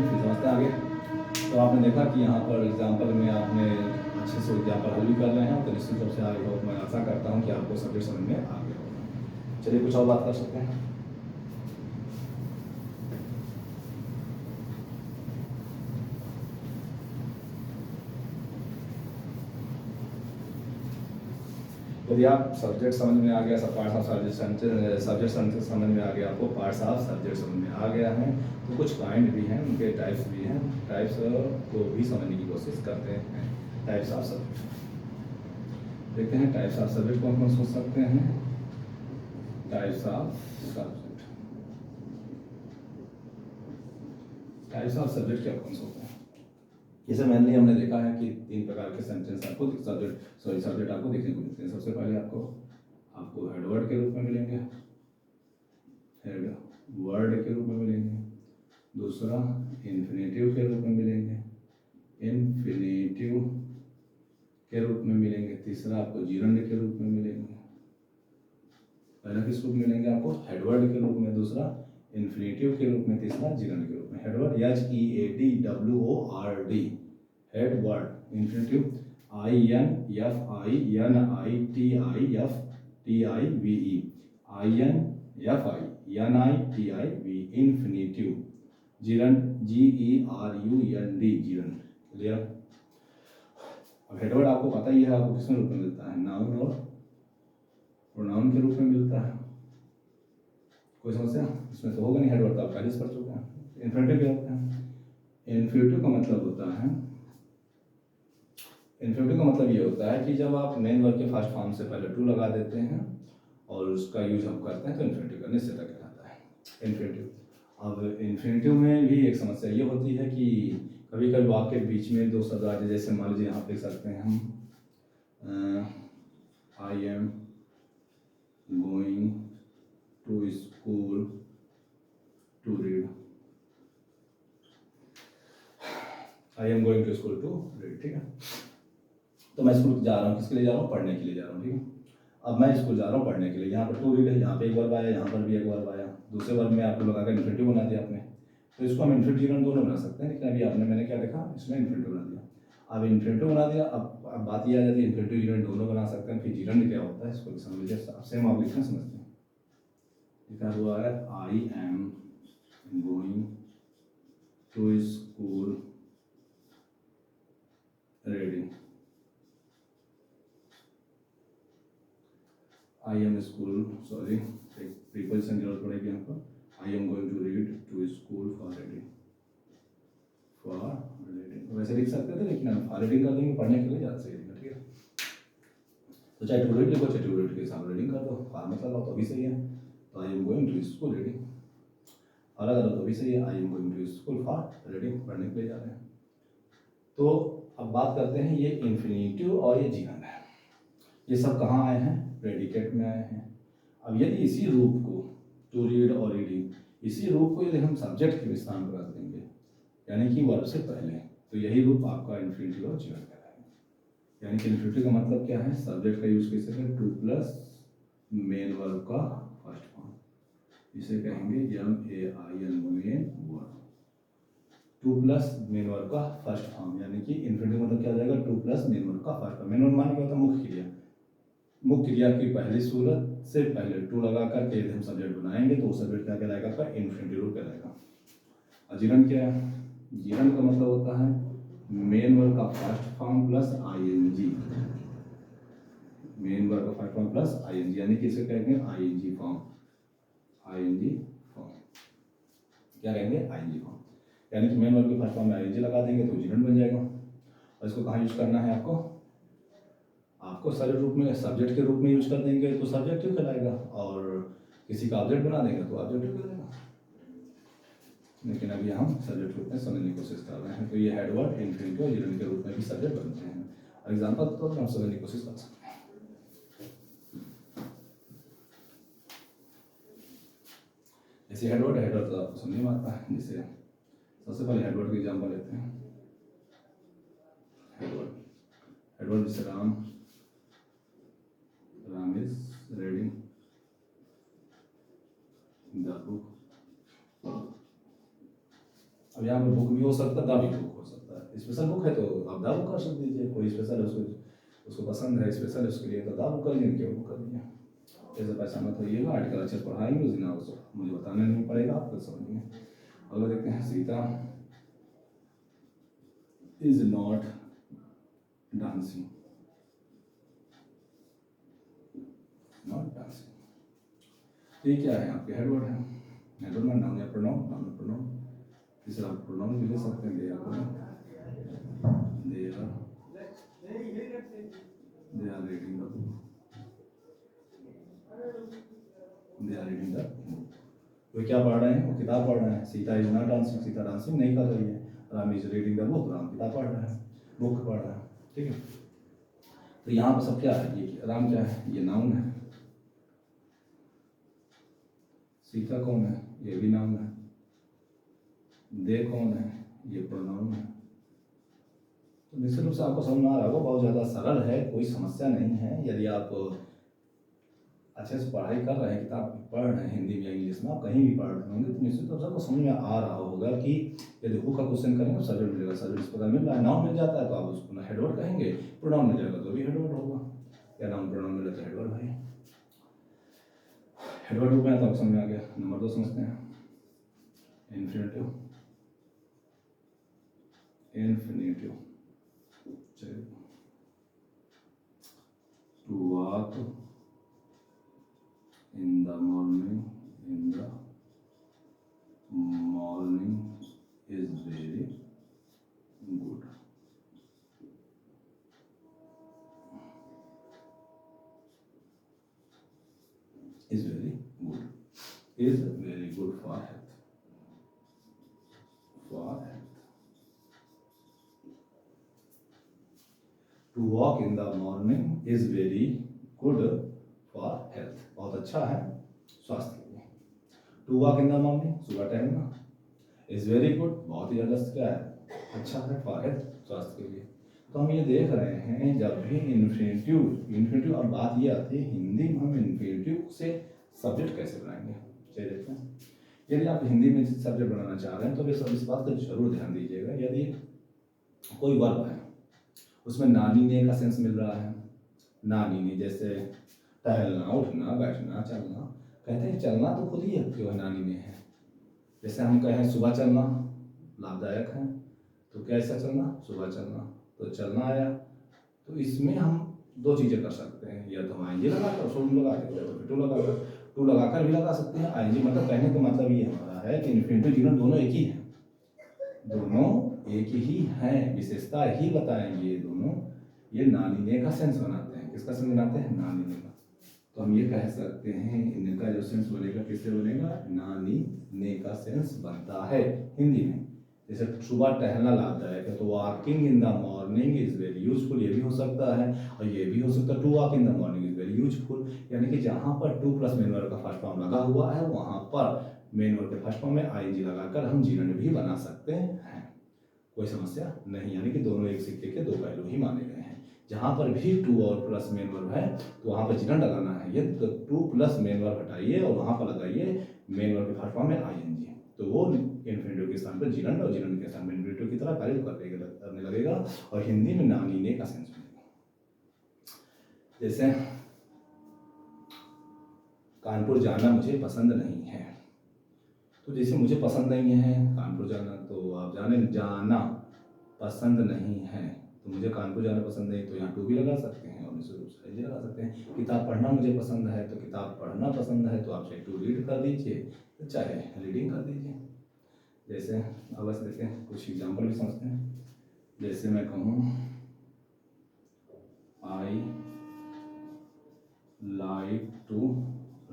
फिर समझते हैं आगे। तो आपने देखा कि यहाँ पर एग्जाम्पल में आपने अच्छे से एग्जाम्पल हल भी कर रहे हैं। तो निश्चित रूप से आई होप, मैं आशा करता हूँ कि आपको सब्जेक्ट समझ में आ गया होगा। चलिए कुछ और बात कर सकते हैं। यदि आप सब्जेक्ट समझ में आ गया, सब पार्ट्स ऑफ सब्जेक्ट समझ में आ गया, आपको पार्ट्स ऑफ सब्जेक्ट समझ में आ गया है, तो कुछ काइंड भी हैं, उनके टाइप्स भी हैं, टाइप्स को भी समझने की कोशिश करते हैं। टाइप्स ऑफ सब्जेक्ट देखते हैं। टाइप्स ऑफ सब्जेक्ट कौन कौन सोच सकते हैं, types of subject. Types of subject क्या कौन सोचते हैं। जैसे मेनली हमने देखा है कि 3 प्रकार के सेंटेंस आपको सब्जेक्ट आपको देखने को मिलते हैं। सबसे पहले आपको हेड वर्ड के रूप में मिलेंगे, हेड वर्ड के रूप में मिलेंगे। दूसरा इन्फिनेटिव के रूप में मिलेंगे, इन्फिनेटिव के रूप में मिलेंगे। तीसरा आपको जीरंड के रूप में मिलेंगे। पहला किस रूप में मिलेंगे आपको, हेड वर्ड के रूप में, दूसरा इन्फिनेटिव के रूप में, तीसरा जीरंड के रूप में। Head word HEADWORD, head word. Infinitive INFINITIVE, infinitive. Gerund GERUND, gerund. Clear. अब हेड वर्ड आपको पता ही है, आपको किस रूप में मिलता है, नाउन और प्रोनाउन के रूप में मिलता है। कोई समस्या इसमें तो होगा नहीं, हेडवर्ड तो आप पहले से पढ़ चुके हैं। इन्फिनेटिव क्या होता है? इन्फिनेटिव का मतलब होता है, इन्फिनेटिव का मतलब ये होता है कि जब आप मेन वर्ब के फर्स्ट फॉर्म से पहले टू लगा देते हैं और उसका यूज हम करते हैं तो इन्फिनेटिव का निश्चितता कहलाता है इन्फिनेटिव। अब इन्फिनेटिव में भी एक समस्या ये होती है कि कभी कभी वाक्य के बीच में दो शब्द आ जाए, जैसे मान लीजिए यहाँ पे लिख सकते हैं हम I am going to school to read, I am going to school to read, ठीक है। तो मैं स्कूल जा रहा हूँ, किसके लिए जा रहा हूँ? पढ़ने के लिए जा रहा हूँ, ठीक है। अब मैं स्कूल जा रहा हूँ पढ़ने के लिए, यहाँ पर टू रीड है, यहाँ पे एक वर्ब आया, यहाँ पर भी एक वर्ब आया, दूसरे वर्ब में आपको लगाकर इन्फिनेटिव बना दिया आपने, तो इसको हम इन्फिनेटिव जीरन दोनों बना सकते हैं, लेकिन अभी आपने मैंने क्या देखा, इसमें इन्फिनेटिव बना दिया। अब इन्फिनेटिव बना दिया, अब बात ये आ जाती है इन्फिनेटिव जीरन दोनों बना सकते हैं, फिर जीरन क्या होता है इसको भी समझ लीजिए, सेम आप लिखना समझते हैं। लिखा हुआ है I am going to school reading, I am school, sorry एक प्रीपोजिशन की जरूरत पड़ेगी यहाँ पर, I am going to read to school for reading, for reading वैसे लिख सकते थे, लेकिन हम फॉर रीडिंग कर देंगे, पढ़ने के लिए ज़्यादा सही रहेगा, ठीक है। तो चाहे टू रीड लिखो, चाहे टू रीड के साथ रीडिंग कर दो, फॉर मतलब लगाओ तो भी सही है। तो I am going to school reading अलग अलग तो भी सही है, I am going to school for reading, पढ़ने के लिए जा रहे हैं। तो अब बात करते हैं ये इन्फिनेटिव और ये जीवन है, ये सब कहाँ आए हैं? प्रेडिकेट में आए हैं। अब यदि इसी रूप को टू रीड और रीडिंग, इसी रूप को यदि हम सब्जेक्ट के स्थान पर रख देंगे, यानी कि वर्ब से पहले, तो यही रूप आपका इन्फिनेटिव और जीवन कहलाएगा। यानी कि इन्फिनेटिव का मतलब क्या है? सब्जेक्ट का यूज कैसे करें? टू प्लस मेन वर्ब का फर्स्ट फॉर्म, इसे कहेंगे MAIN main verb, to plus main verb का फर्स्ट फॉर्म, यानी कि इन्फिनेटिव मतलब क्या हो जाएगा? टू प्लस मेन वर्ब का फर्स्ट फॉर्म। मेन वर्ब माने क्या होता है? मुख्य क्रिया, मुख्य क्रिया की पहली सूरत से पहले टू लगा करके यदि हम सब्जेक्ट बनाएंगे तो वो सब्जेक्ट क्या कहलाएगा? आपका इन्फिनेटिव रूप कहलाएगा। अजीरन क्या है? जीरन का मतलब होता है मेन वर्ब का first form plus ING, main verb का फर्स्ट फॉर्म प्लस ING, यानी कि इसे कहेंगे ING फॉर्म, ING फॉर्म, क्या कहेंगे? ING फॉर्म, यानी कि मेन वर्ब के फर्स्ट फॉर्म में ING लगा देंगे तो जीरन बन जाएगा। और इसको कहाँ यूज करना है आपको? आपको सारे रूप में सब्जेक्ट के रूप में यूज कर देंगे तो सब्जेक्टिव कहलाएगा, और किसी का ऑब्जेक्ट बना देंगे तो ऑब्जेक्टिव कहलाएगा। लेकिन अभी हम सब्जेक्ट रूप में समझने की कोशिश कर रहे हैं, तो ये हेडवर्ड इन्फिनेटिव और जीरन के रूप में भी सब्जेक्ट बनते हैं। एग्जाम्पल के तौर पर हम समझने की कोशिश कर सकते हैं। जैसे हेडवर्ड तो आपको समझ में आता है, जैसे सबसे पहले हेडवर्ड की एग्जाम्पल लेते हैं। हेडवर्ड जैसे Ram is reading the book. अब यहाँ पर बुक भी हो सकता है, द भी बुक हो सकता है। स्पेशल बुक है तो आप द बुक कर दीजिए, कोई स्पेशल है उसको पसंद है स्पेशल, उसके लिए तो द बुक कर लीजिए, बुक कर दीजिए। ऐसे पैसा मत होइएगा, आर्टिकल अच्छे से पढ़ाएंगे, उस दिन आपको मुझे बताना नहीं पड़ेगा, आपको समझेंगे। अगला देखते हैं, Sita is not dancing, not dancing, ये क्या है? आपके हेडवर्ड है। हेडवर्ड में नाउन या प्रोनाउन, नाउन या प्रोनाउन, तीसरा आप प्रोनाउन भी ले सकते हैं, they are reading the book, they are reading the book. वो क्या पढ़ रहे हैं? वो किताब पढ़ रहे हैं। Sita is not dancing, Sita dancing नहीं कर रही है। Ram is reading the book, Ram किताब पढ़ रहा है, बुक पढ़ रहा है, ठीक है। तो यहाँ पर सब क्या है? ये राम क्या है? ये नाउन है। सीता कौन है? ये भी नाउन है। दे कौन है? ये प्रोनाउन है। तो निश्चित रूप से आपको समझ में आ रहा होगा, बहुत ज़्यादा सरल है, कोई समस्या नहीं है। यदि आप अच्छे से पढ़ाई कर रहे हैं, किताब पढ़ रहे हैं हिंदी में या इंग्लिश में, आप कहीं भी पढ़ रहे होंगे तो निश्चित रूप से आपको समझ में आ रहा होगा कि यदि हु का क्वेश्चन करेंगे तो सब्जेक्ट मिलेगा, सब्जेक्ट इस प्रकार मिल रहा है, नाउन मिल जाता है तो आप उसको हेडवर्ड कहेंगे, प्रोनाउन मिल जाएगा तो भी हेडवर्ड होगा, या नाउन प्रोनाउन मिले तो हेडवर्ड भाई हेडवर्ड रूप में। तो आपको समझ में आ गया। नंबर 2 समझते हैं, infinitive. Infinitive to walk in the morning, in the is very good, is very good for health, for health. To walk in the morning is very good for health, बहुत अच्छा है स्वास्थ्य के लिए। To walk in the morning, सुबह टहलना, is very good, बहुत ही ज़्यादा क्या है, अच्छा है फॉर हेल्थ, स्वास्थ्य के लिए। तो हम ये देख रहे हैं जब भी इन्फिनेटिव और बात ये आती है हिंदी में हम इन्फिनेटिव से सब्जेक्ट कैसे बनाएंगे, चलिए देखते हैं। यदि आप हिंदी में सब्जेक्ट बनाना चाह रहे हैं तो इस बात का जरूर ध्यान दीजिएगा। यदि कोई वर्ब है उसमें नानी ने का सेंस मिल रहा है, नानी ने, जैसे टहलना, उठना, बैठना, चलना, कहते हैं चलना तो खुद ही जो है नानी ने है। जैसे हम कहें सुबह चलना लाभदायक है, तो कैसा चलना, सुबह चलना, तो चलना आया। तो इसमें हम दो चीज़ें कर सकते हैं, या तो आईएनजी लगाकर शुरू लगा के, या तो फिर टू लगाकर भी लगा सकते हैं। आईएनजी मतलब कहने का मतलब ये हमारा है कि इन्फिनेटिव जीवन दोनों एक ही है, दोनों एक ही हैं, विशेषता ही बताएंगे दोनों। ये नानी ने का सेंस बनाते हैं, किसका सेंस बनाते हैं, नानी ने का। तो हम ये कह सकते हैं इनका जो सेंस बनेगा किससे बनेगा, नानी ने का सेंस बनता है हिंदी में। जैसे सुबह टहलना लाभदायक है तो walking in the morning is very useful, ये भी हो सकता है। और ये भी हो सकता है to walk in the morning is very useful, यानी कि जहाँ पर टू प्लस मेन वर्ब का फर्स्ट फॉर्म लगा हुआ है वहाँ पर मेन वर्ब के फर्स्ट फॉर्म में आईएनजी लगाकर हम जीरंड भी बना सकते हैं, कोई समस्या नहीं। यानी कि दोनों एक सिक्के के दो पहलू ही माने गए हैं। जहाँ पर भी टू और प्लस मेन वर्ब है तो वहाँ पर जीरंड लगाना है, ये तो टू प्लस मेन वर्ब हटाइए और वहाँ पर लगाइए मेन वर्ब के फर्स्ट फॉर्म में आईएनजी, तो वो इन्फिनेटिव के स्थान पर जीरंड और जीरंड के स्थान पर इन्फिनेटिव की तरह कार्य करने लगेगा और हिंदी में नानी ने का सेंस बनेगा। जैसे कानपुर जाना मुझे पसंद नहीं है, तो जैसे मुझे पसंद नहीं है कानपुर जाना, तो आप जाना पसंद नहीं है, तो मुझे कानपुर जाना पसंद नहीं, तो यहाँ टू भी लगा सकते हैं और निश्चित रूप से आईएनजी लगा सकते हैं। किताब पढ़ना मुझे पसंद है, तो किताब पढ़ना पसंद है, तो आप चाहे टू रीड कर दीजिए चाहे रीडिंग कर दीजिए। जैसे अब बस देखते हैं कुछ एग्जाम्पल भी समझते हैं। जैसे मैं कहूँ आई लाइक टू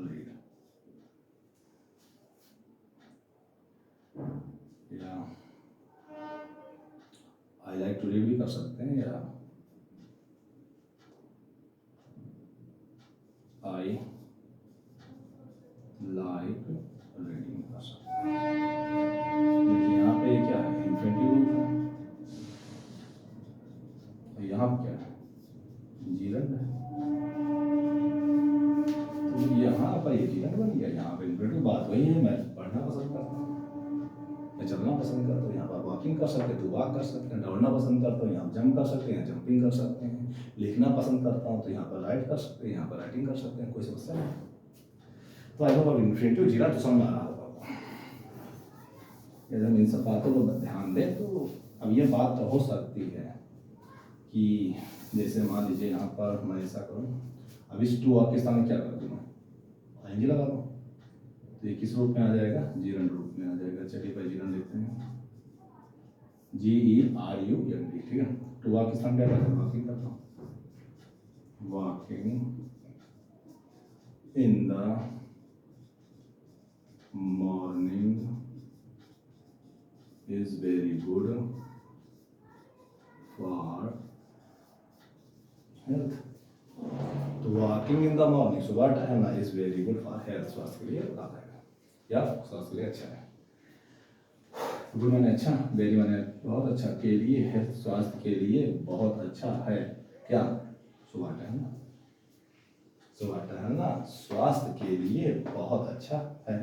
रीड, या आई लाइक टू रीड भी कर सकते हैं, या आई लाइक रीडिंग कर सकते हैं। देखिए यहाँ पे क्या है, इन्फिनेटिव रूप है, और यहाँ पे क्या है, जीरंड है, तो यहाँ पर ये जीरंड बन गया। यहाँ पे इन्फिनेटिव बात वही है, मैं पढ़ना पसंद करता हूँ, मैं चलना पसंद करता हूँ, यहाँ पर वॉकिंग कर सकते हैं तो वॉक कर सकते हैं, दौड़ना पसंद करता हूँ, यहाँ पर जंप कर सकते हैं, जंपिंग कर सकते हैं, लिखना पसंद करता हूँ तो यहाँ पर राइट कर सकते हैं, यहाँ पर राइटिंग कर सकते हैं, कोई समस्या नहीं। तो आई होप अब इन्फिनेटिव जीरंड तो समझ आ रहा होगा। यदि हम इन सब बातों को ध्यान दें तो अब ये बात तो हो सकती है कि जैसे मान लीजिए यहाँ पर मैं ऐसा करूँ, अब इस टू वॉक के स्थान में क्या कर दूँ, मैं आईएनजी लगा दूँ, तो ये किस रूप में आ जाएगा, जीरंड रूप में आ जाएगा। चलिए पहले जीरंड देखते हैं, GERUND, ठीक है। टू वॉक के स्थान क्या करता हूँ, वॉकिंग करता हूँ, walking in the morning is very good for health। तो वॉकिंग इन द मॉर्निंग, सुबह टहलना, is very good for health, स्वास्थ्य के लिए लाभदायक है, या स्वास्थ्य के लिए अच्छा है। गुड माने अच्छा, वेरी माने बहुत अच्छा, के लिए, हेल्थ स्वास्थ्य के लिए बहुत अच्छा है, क्या, सुबह टहलना, सुबह टहलना स्वास्थ्य के लिए बहुत अच्छा है।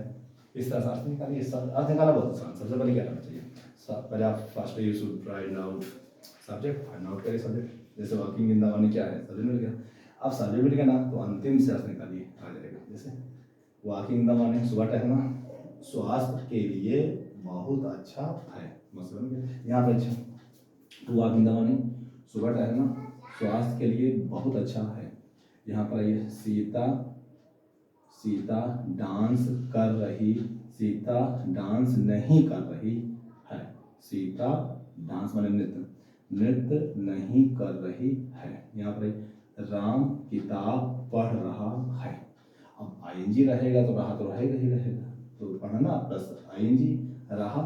इस तरह से अर्थ निकालिए, अर्थ निकाला बहुत आसान। सबसे पहले क्या करना चाहिए, पहले आप first you should write out subject, find out करिए सब्जेक्ट। जैसे वॉकिंग इन द मॉर्निंग क्या है, सब्जेक्ट मिल गया। अब सब्जेक्ट मिल गया ना तो अंतिम से अर्थ निकालिए, आ जाएगा। जैसे वॉकिंग इन द मॉर्निंग, सुबह टहलना स्वास्थ्य के लिए बहुत अच्छा है, मतलब यहाँ पे अच्छा, to walk in the morning, सुबह टहलना स्वास्थ्य के लिए बहुत अच्छा है। यहाँ पर आइए, सीता डांस कर रही, सीता डांस नहीं कर रही है, सीता डांस माने नृत्य नहीं कर रही है। यहाँ पर राम किताब पढ़ रहा है। अब आईएनजी रहेगा तो रहा तो रहेगा ही रहेगा, तो पढ़ना प्लस आईएनजी रहा।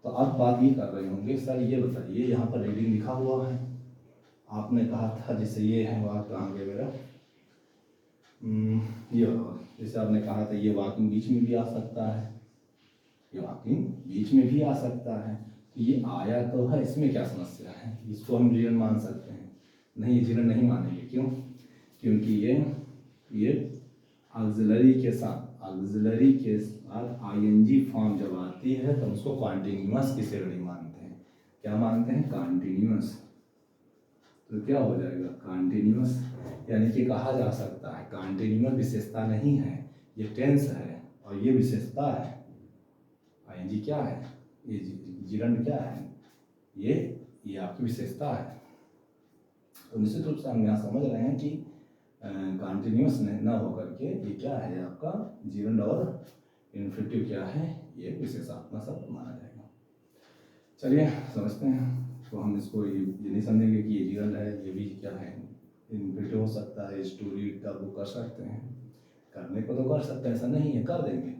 तो अब बात ये कर रहे होंगे सर ये बताइए यहाँ पर रीडिंग लिखा हुआ है, आपने कहा था जैसे ये है वाक, कहाँ गया मेरा ये वाला, जैसे आपने कहा था ये वाकिंग बीच में भी आ सकता है, ये वाकिंग बीच में भी आ सकता है, तो ये आया तो है, इसमें क्या समस्या है, इसको हम जीवन मान सकते हैं। नहीं जीवन नहीं मानेंगे, क्यों? क्योंकि ये ऑक्सिलरी के साथ आईएनजी फॉर्म जब आती है तो उसको कॉन्टिन्यूअस की श्रेणी मानते हैं। क्या मानते हैं? कॉन्टिन्यूअस। तो क्या हो जाएगा? कॉन्टिन्यूअस, यानी कि कहा जा सकता है कॉन्टिन्यूअस विशेषता नहीं है, ये टेंस है और ये विशेषता है। आईएनजी क्या है? ये जिरंड क्या है? ये आपकी विशेषता है। तो निश्चित रूप से हम यहाँ समझ रहे हैं कि कॉन्टिन्यूअस न होकर के ये क्या है आपका जिरंड, और इन्फिनिटिव क्या है? ये विशेषात्मक शब्द माना जाएगा। चलिए समझते हैं। तो हम इसको ये नहीं समझेंगे कि ये जिरंड है, ये भी क्या है इन्फिनिटिव हो सकता है, स्टोरी का वो कर सकते हैं, करने को तो कर सकते हैं, ऐसा नहीं है, कर देंगे,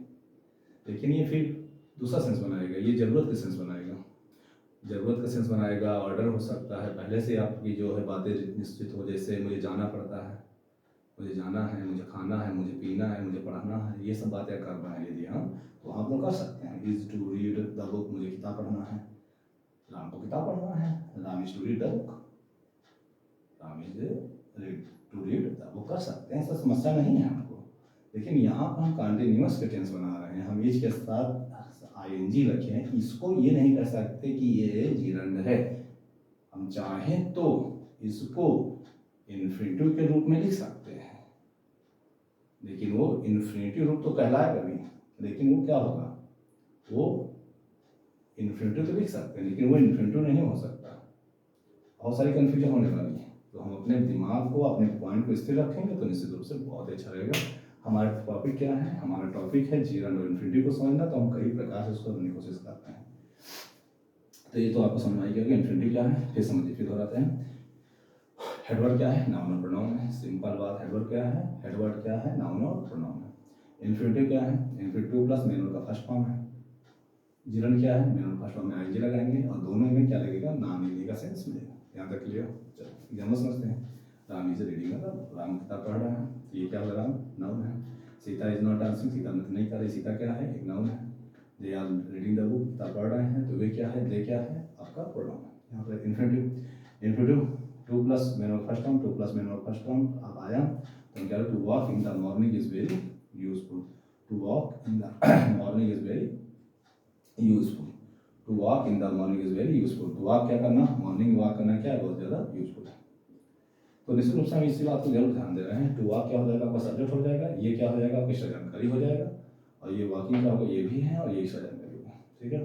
लेकिन ये फिर दूसरा सेंस बनाएगा, ये ज़रूरत का सेंस बनाएगा, ज़रूरत का सेंस बनाएगा। ऑर्डर हो सकता है पहले से आपकी जो है बातें निश्चित हो, जैसे मुझे जाना पड़ता है, मुझे जाना है, मुझे खाना है, मुझे पीना है, मुझे पढ़ना है, ये सब बातें करना है यदि हम, तो आप लोग कर सकते हैं। Is to read the book, मुझे किताब पढ़ना है, राम को किताब पढ़ना है, Ram is to read the book, Ram is to read the book, कर सकते हैं, ऐसा समस्या नहीं है हमको। लेकिन यहाँ पर हम कॉन्टिन्यूअस के टेंस बना रहे हैं, हम इज के साथ आईएनजी रखे हैं, इसको ये नहीं कह सकते कि ये जिरंड है। हम चाहें तो इसको इन्फिनिटिव के रूप में लिख सकते हैं, लेकिन वो इन्फिनिटिव रूप तो कहलाएगा भी, लेकिन वो क्या होगा, वो इन्फिनिटिव तो लिख सकते हैं लेकिन वो इन्फिनिटिव नहीं हो सकता। बहुत सारी कन्फ्यूजन होने वाली है, तो हम अपने दिमाग को, अपने पॉइंट को स्थिर रखेंगे तो निश्चित रूप से बहुत अच्छा रहेगा। हमारा टॉपिक क्या है? हमारा टॉपिक है जिरंड और इन्फिनिटिव को समझना, तो हम कई प्रकार से उसको करने की कोशिश करते हैं। तो ये तो आपको समझ में आएगा कि इन्फिनिटिव क्या है। फिर समझिए, फिर दोहराते हैं। हेडवर्ड क्या है? नाउन और प्रोनाउन है, सिंपल बात। हेडवर्ड क्या है? हेडवर्ड क्या है? नाउन और प्रोनाउन है। इन्फिनिटिव क्या है? इन्फिनिटिव प्लस मेन का फर्स्ट फॉर्म है। जिरंड क्या है? मेन फर्स्ट फॉर्म में आईएनजी लगाएंगे और दोनों में क्या लगेगा? नाम लिखने का सेंस मिलेगा। यहाँ तक क्लियर? चलो एग्जाम्पल समझते हैं। राम इज रीडिंग, राम किताब पढ़ रहा है, तो ये क्या होगा? राम नाउन है। Sita is not dancing, Sita नृत्य नहीं कर रही, सीता क्या है? एक नाउन है। They are reading the book, किताब पढ़ रहे हैं, तो वे क्या है? दे क्या है? आपका प्रोनाउन है। यहाँ पर infinitive to plus main first form, to plus main first form अब आया, तो क्या? To walk in the morning is very useful, to walk in the morning is very useful, to walk in the morning is very useful. To walk क्या करना? Morning walk करना क्या है? बहुत ज़्यादा यूजफुल है। तो निश्चित रूप से हम इसी बात को जरूर ध्यान दे रहे हैं। टू वॉक क्या हो जाएगा? आपका सब्जेक्ट हो जाएगा, ये क्या हो जाएगा? आपकी जानकारी हो जाएगा, और ये वॉकिंग क्या होगा? ये भी है और ये जानकारी होगा। ठीक है,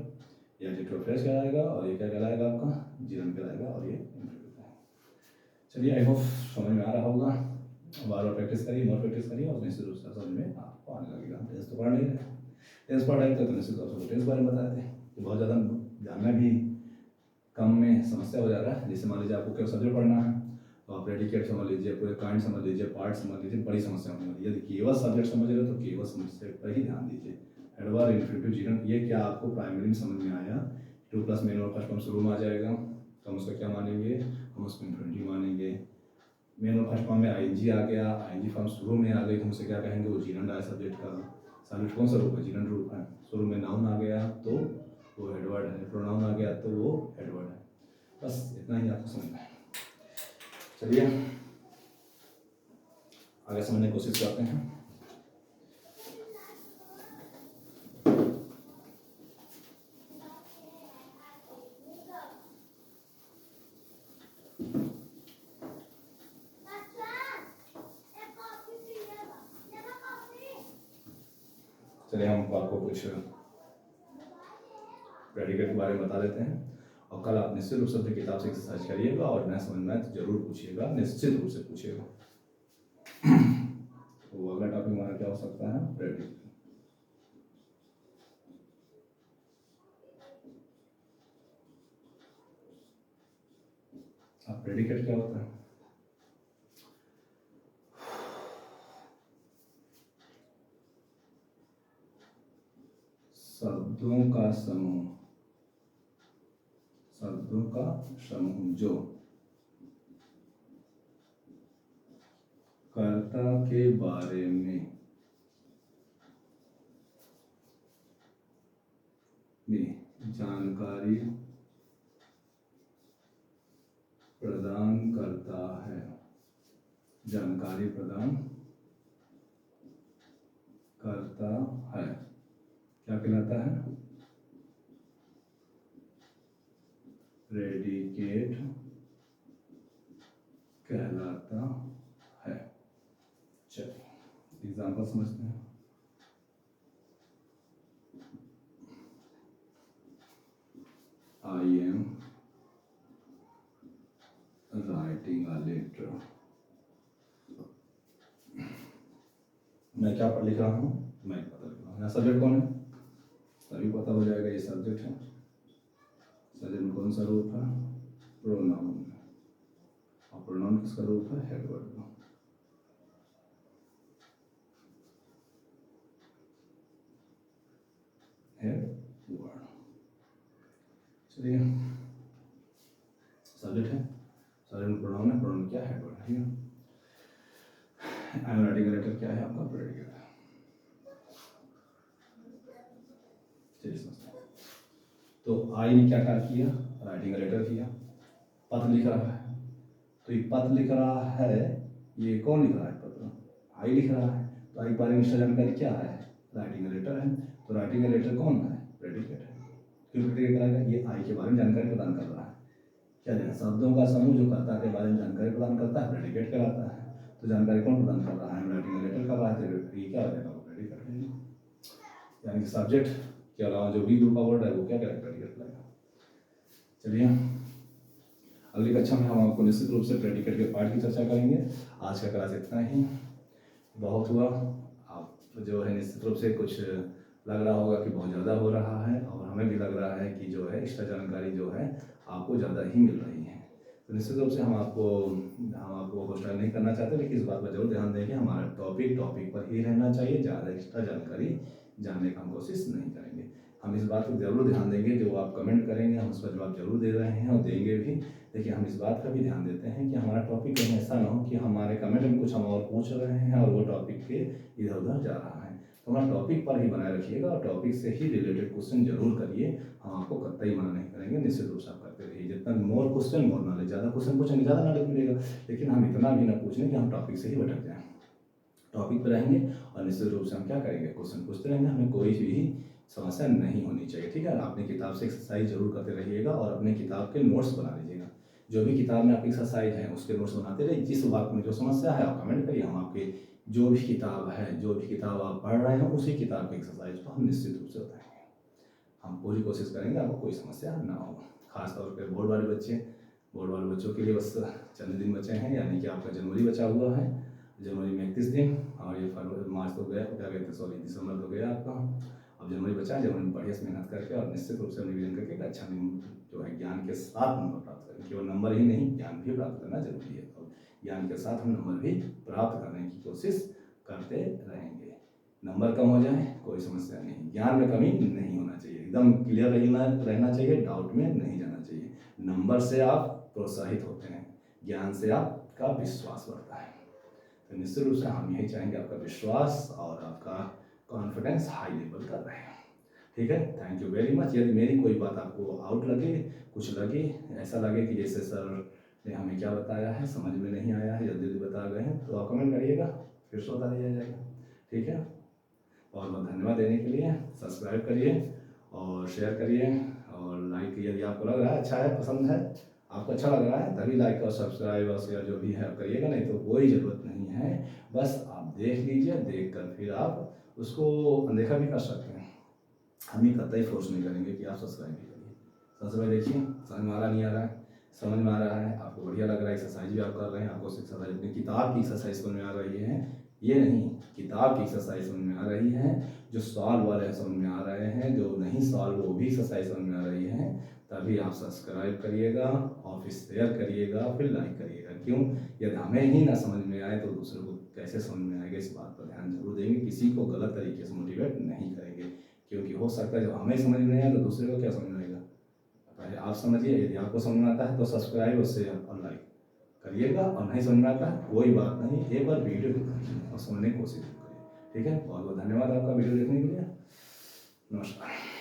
ये एडजेक्टिव फ्रेज कहलाएगा और ये क्या कहलाएगा? आपका जिरंड कहलाएगा, और ये इन्फिनिटिव है। चलिए, आई होप समझ में आ रहा होगा। बार बार प्रैक्टिस करिए, मोर प्रैक्टिस करिए, और निश्चित रूप से समझ में आपको आने लगेगा। टेंस तो पढ़ नहीं रहे, टेंस पढ़ रहे थे तो निश्चित रूप से टेंस बारे में बताए थे। बहुत ज़्यादा जानना भी कम में समस्या हो जा रहा है। जैसे मान लीजिए आपको क्या सब्जेक्ट पढ़ना है, तो आप प्रेडिकेट समझ लीजिए, पूरे काइंड समझ लीजिए, पार्ट समझ लीजिए, बड़ी समस्या होने वाली है। यदि केवल सब्जेक्ट समझ रहे हो तो केवल सब्जेक्ट पर ही ध्यान दीजिए। एडवर्ब, इन्फिनिटिव, जिरंड, ये क्या आपको प्राइमरी में समझ में आया? टू प्लस मेन और फर्स्ट फॉर्म शुरू में आ जाएगा, तो हम उसका क्या मानेंगे? हम उसको इन्फिनिटिव मानेंगे। मेन और फर्स्ट फॉर्म में आईएनजी आ गया, आईएनजी फॉर्म शुरू में आ गई, तो हम उसे क्या कहेंगे? वो जिरंड आया सब्जेक्ट का। सब्जेक्ट कौन सा रूप है? जिरंड रूप है। शुरू में नाउन आ गया तो वो एडवर्ड है, प्रोनाउन आ गया तो वो एडवर्ड है। बस इतना ही आपको समझना है। चलिए आगे समझने की कोशिश करते हैं। चलिए हम आपको कुछ प्रेडिकेट के बारे में बता देते हैं, और कल आप निश्चित रूप से अपनी किताब से एक्सरसाइज करिएगा, और न समझ में आए तो जरूर पूछिएगा, निश्चित रूप से पूछिएगा। तो अगला टॉपिक हमारा क्या हो सकता है? प्रेडिकेट। अब प्रेडिकेट क्या होता है? शब्दों का समूह, शब्दों का समूह जो कर्ता के बारे में जानकारी प्रदान करता है, जानकारी प्रदान करता है, क्या कहलाता है? प्रेडिकेट कहलाता है। चलिए एग्जाम्पल समझते हैं। I am writing a letter, मैं क्या पढ़ लिख रहा हूँ? मैं पता लिख रहा हूँ। यहाँ सब्जेक्ट कौन है? तभी पता हो जाएगा ये सब्जेक्ट है। सब्जेक्ट में कौन सा रूप है? प्रोनाउन। और प्रोनाउन किसका रूप है? हेड वर्ड का। Head word. चलिए सब्जेक्ट है, सब्जेक्ट में प्रोनाउन है, प्रोनाउन क्या है? Head word. ठीक है। I am writing a letter क्या है? आपका प्रेडिकेट है। तो आई ने क्या किया? राइटिंग अ लेटर किया, पत्र लिख रहा है। तो ये पत्र लिख रहा है, ये कौन लिख रहा है? पत्र आई लिख रहा है। तो आई के बारे में एक्स्ट्रा जानकारी क्या है? राइटिंग अ लेटर है। तो राइटिंग अ लेटर कौन है? प्रेडिकेट है। क्यों प्रेडिकेट कराएगा? ये आई के बारे में जानकारी प्रदान कर रहा है। क्या जाना? शब्दों का समूह जो कर्ता के बारे में जानकारी प्रदान करता है प्रेडिकेट कहलाता है। तो जानकारी कौन प्रदान कर रहा है? राइटिंग अ लेटर कर रहा है, तो ये क्या हो जाएगा? वो प्रेडिकेट है। यानी कि सब्जेक्ट के अलावा जो भी ग्रुप का वर्ड है वो क्या करेगा? प्रेडिकेट करेगा। चलिए अगली कक्षा में हम आपको निश्चित रूप से प्रेडिकेट के पार्ट की चर्चा करेंगे। आज का क्लास इतना ही बहुत हुआ। आप जो है निश्चित रूप से कुछ लग रहा होगा कि बहुत ज़्यादा हो रहा है, और हमें भी लग रहा है कि जो है एक्स्ट्रा जानकारी जो है आपको ज़्यादा ही मिल रही है। तो निश्चित रूप से हम आपको हॉस्टाइल नहीं करना चाहते, लेकिन इस बात पर जरूर ध्यान दें कि हमारा टॉपिक पर ही रहना चाहिए। ज़्यादा एक्स्ट्रा जानकारी जानने का हम कोशिश नहीं करेंगे। हम इस बात को जरूर ध्यान देंगे, जो आप कमेंट करेंगे हम उस पर जवाब जरूर दे रहे हैं और देंगे भी। देखिए हम इस बात का भी ध्यान देते हैं कि हमारा टॉपिक कहीं ऐसा ना हो कि हमारे कमेंट में कुछ हम और पूछ रहे हैं और वो टॉपिक के इधर उधर जा रहा है। तो हमारा टॉपिक पर ही बनाए रखिएगा और टॉपिक से ही रिलेटेड क्वेश्चन जरूर करिए। हम आपको कतई मना नहीं करेंगे, निश्चित रूप से आप करते रहिए। जितना मोर क्वेश्चन मोर नॉलेज, ज़्यादा क्वेश्चन पूछेंगे ज़्यादा नॉलेज मिलेगा, लेकिन हम इतना भी ना पूछें कि हम टॉपिक से ही भटक जाएँ। टॉपिक पर रहेंगे और निश्चित रूप से हम क्या करेंगे? क्वेश्चन पूछते रहेंगे। हमें कोई भी समस्या नहीं होनी चाहिए। ठीक है। अपनी किताब से एक्सरसाइज जरूर करते रहिएगा और अपनी किताब के नोट्स बना लीजिएगा। जो भी किताब में आपकी एक्सरसाइज है उसके नोट्स बनाते रहिए। जिस वाक्य में जो समस्या है आप कमेंट करिए, हम आपके जो भी किताब है, जो भी किताब आप पढ़ रहे हैं उसी किताब की एक्सरसाइज को हम निश्चित रूप से बताएंगे। हम पूरी कोशिश करेंगे आपको कोई समस्या ना हो। खासतौर पर बोर्ड वाले बच्चों के लिए बस चंद दिन बचे हैं, यानी कि आपका जनवरी बचा हुआ है। जनवरी में 31 दिन, और ये फरवरी मार्च तो गया, क्या कहते हैं, सॉरी दिसंबर तो गया आपका। अब जनवरी बचा है। जनवरी में बढ़िया से मेहनत करके और निश्चित रूप से रिवीजन करके एक अच्छा जो है ज्ञान के साथ नंबर प्राप्त करें। केवल नंबर ही नहीं, ज्ञान भी प्राप्त करना जरूरी है। और ज्ञान के साथ हम नंबर भी प्राप्त करने की कोशिश करते रहेंगे। नंबर कम हो जाए कोई समस्या नहीं, ज्ञान में कमी नहीं होना चाहिए, एकदम क्लियर रहना चाहिए, डाउट में नहीं जाना चाहिए। नंबर से आप प्रोत्साहित होते हैं, ज्ञान से आपका विश्वास बढ़ता है। तो निश्चित रूप से हम यही चाहेंगे आपका विश्वास और आपका कॉन्फिडेंस हाई लेवल का रहे। ठीक है। Thank you very much. यदि मेरी कोई बात आपको आउट लगे, कुछ लगे, ऐसा लगे कि जैसे सर ने हमें क्या बताया है समझ में नहीं आया है, जल्दी जल्दी बता गए हैं, तो आप कमेंट करिएगा, फिर से बता दिया जाएगा। ठीक है। बहुत बहुत धन्यवाद देने के लिए। सब्सक्राइब करिए और शेयर करिए और लाइक, यदि आपको लग रहा है अच्छा है, पसंद है, आपको अच्छा लग रहा है, तभी लाइक और सब्सक्राइब और शेयर जो भी है आप करिएगा, नहीं तो कोई ज़रूरत नहीं है। बस आप देख लीजिए, देख कर फिर आप उसको अनदेखा भी कर सकते हैं। हम ही कतई फोर्स नहीं करेंगे कि आप सब्सक्राइब भी करिए। सब्सक्राइब देखिए, समझ में आ रहा नहीं आ रहा है? समझ में आ रहा है, आपको बढ़िया लग रहा है, एक्सरसाइज भी आप कर रहे हैं, आपको एक्सरसाइज अपनी किताब की एक्सरसाइज समझ में आ रही है, ये नहीं, किताब की एक्सरसाइज समझ में आ रही है, जो सॉल्व वाले हैं समझ में आ रहे हैं, जो नहीं सॉल्व वो भी एक्सरसाइज समझ में आ रही है, तभी आप सब्सक्राइब करिएगा और फिर शेयर करिएगा, फिर लाइक करिएगा। क्यों? यदि हमें ही ना समझ में आए तो दूसरे को कैसे समझ में आएगा? इस बात पर ध्यान जरूर देंगे, किसी को गलत तरीके से मोटिवेट नहीं करेंगे। क्योंकि हो सकता है जब हमें समझ में नहीं आया तो दूसरे को क्या समझ में आएगा। पहले आप समझिए, यदि आपको समझ में आता है तो सब्सक्राइब और शेयर और लाइक करिएगा, और नहीं समझ में आता है कोई बात नहीं, एक बार वीडियो देखिए और समझने की कोशिश करिए। ठीक है, बहुत बहुत धन्यवाद आपका वीडियो देखने के लिए। नमस्कार।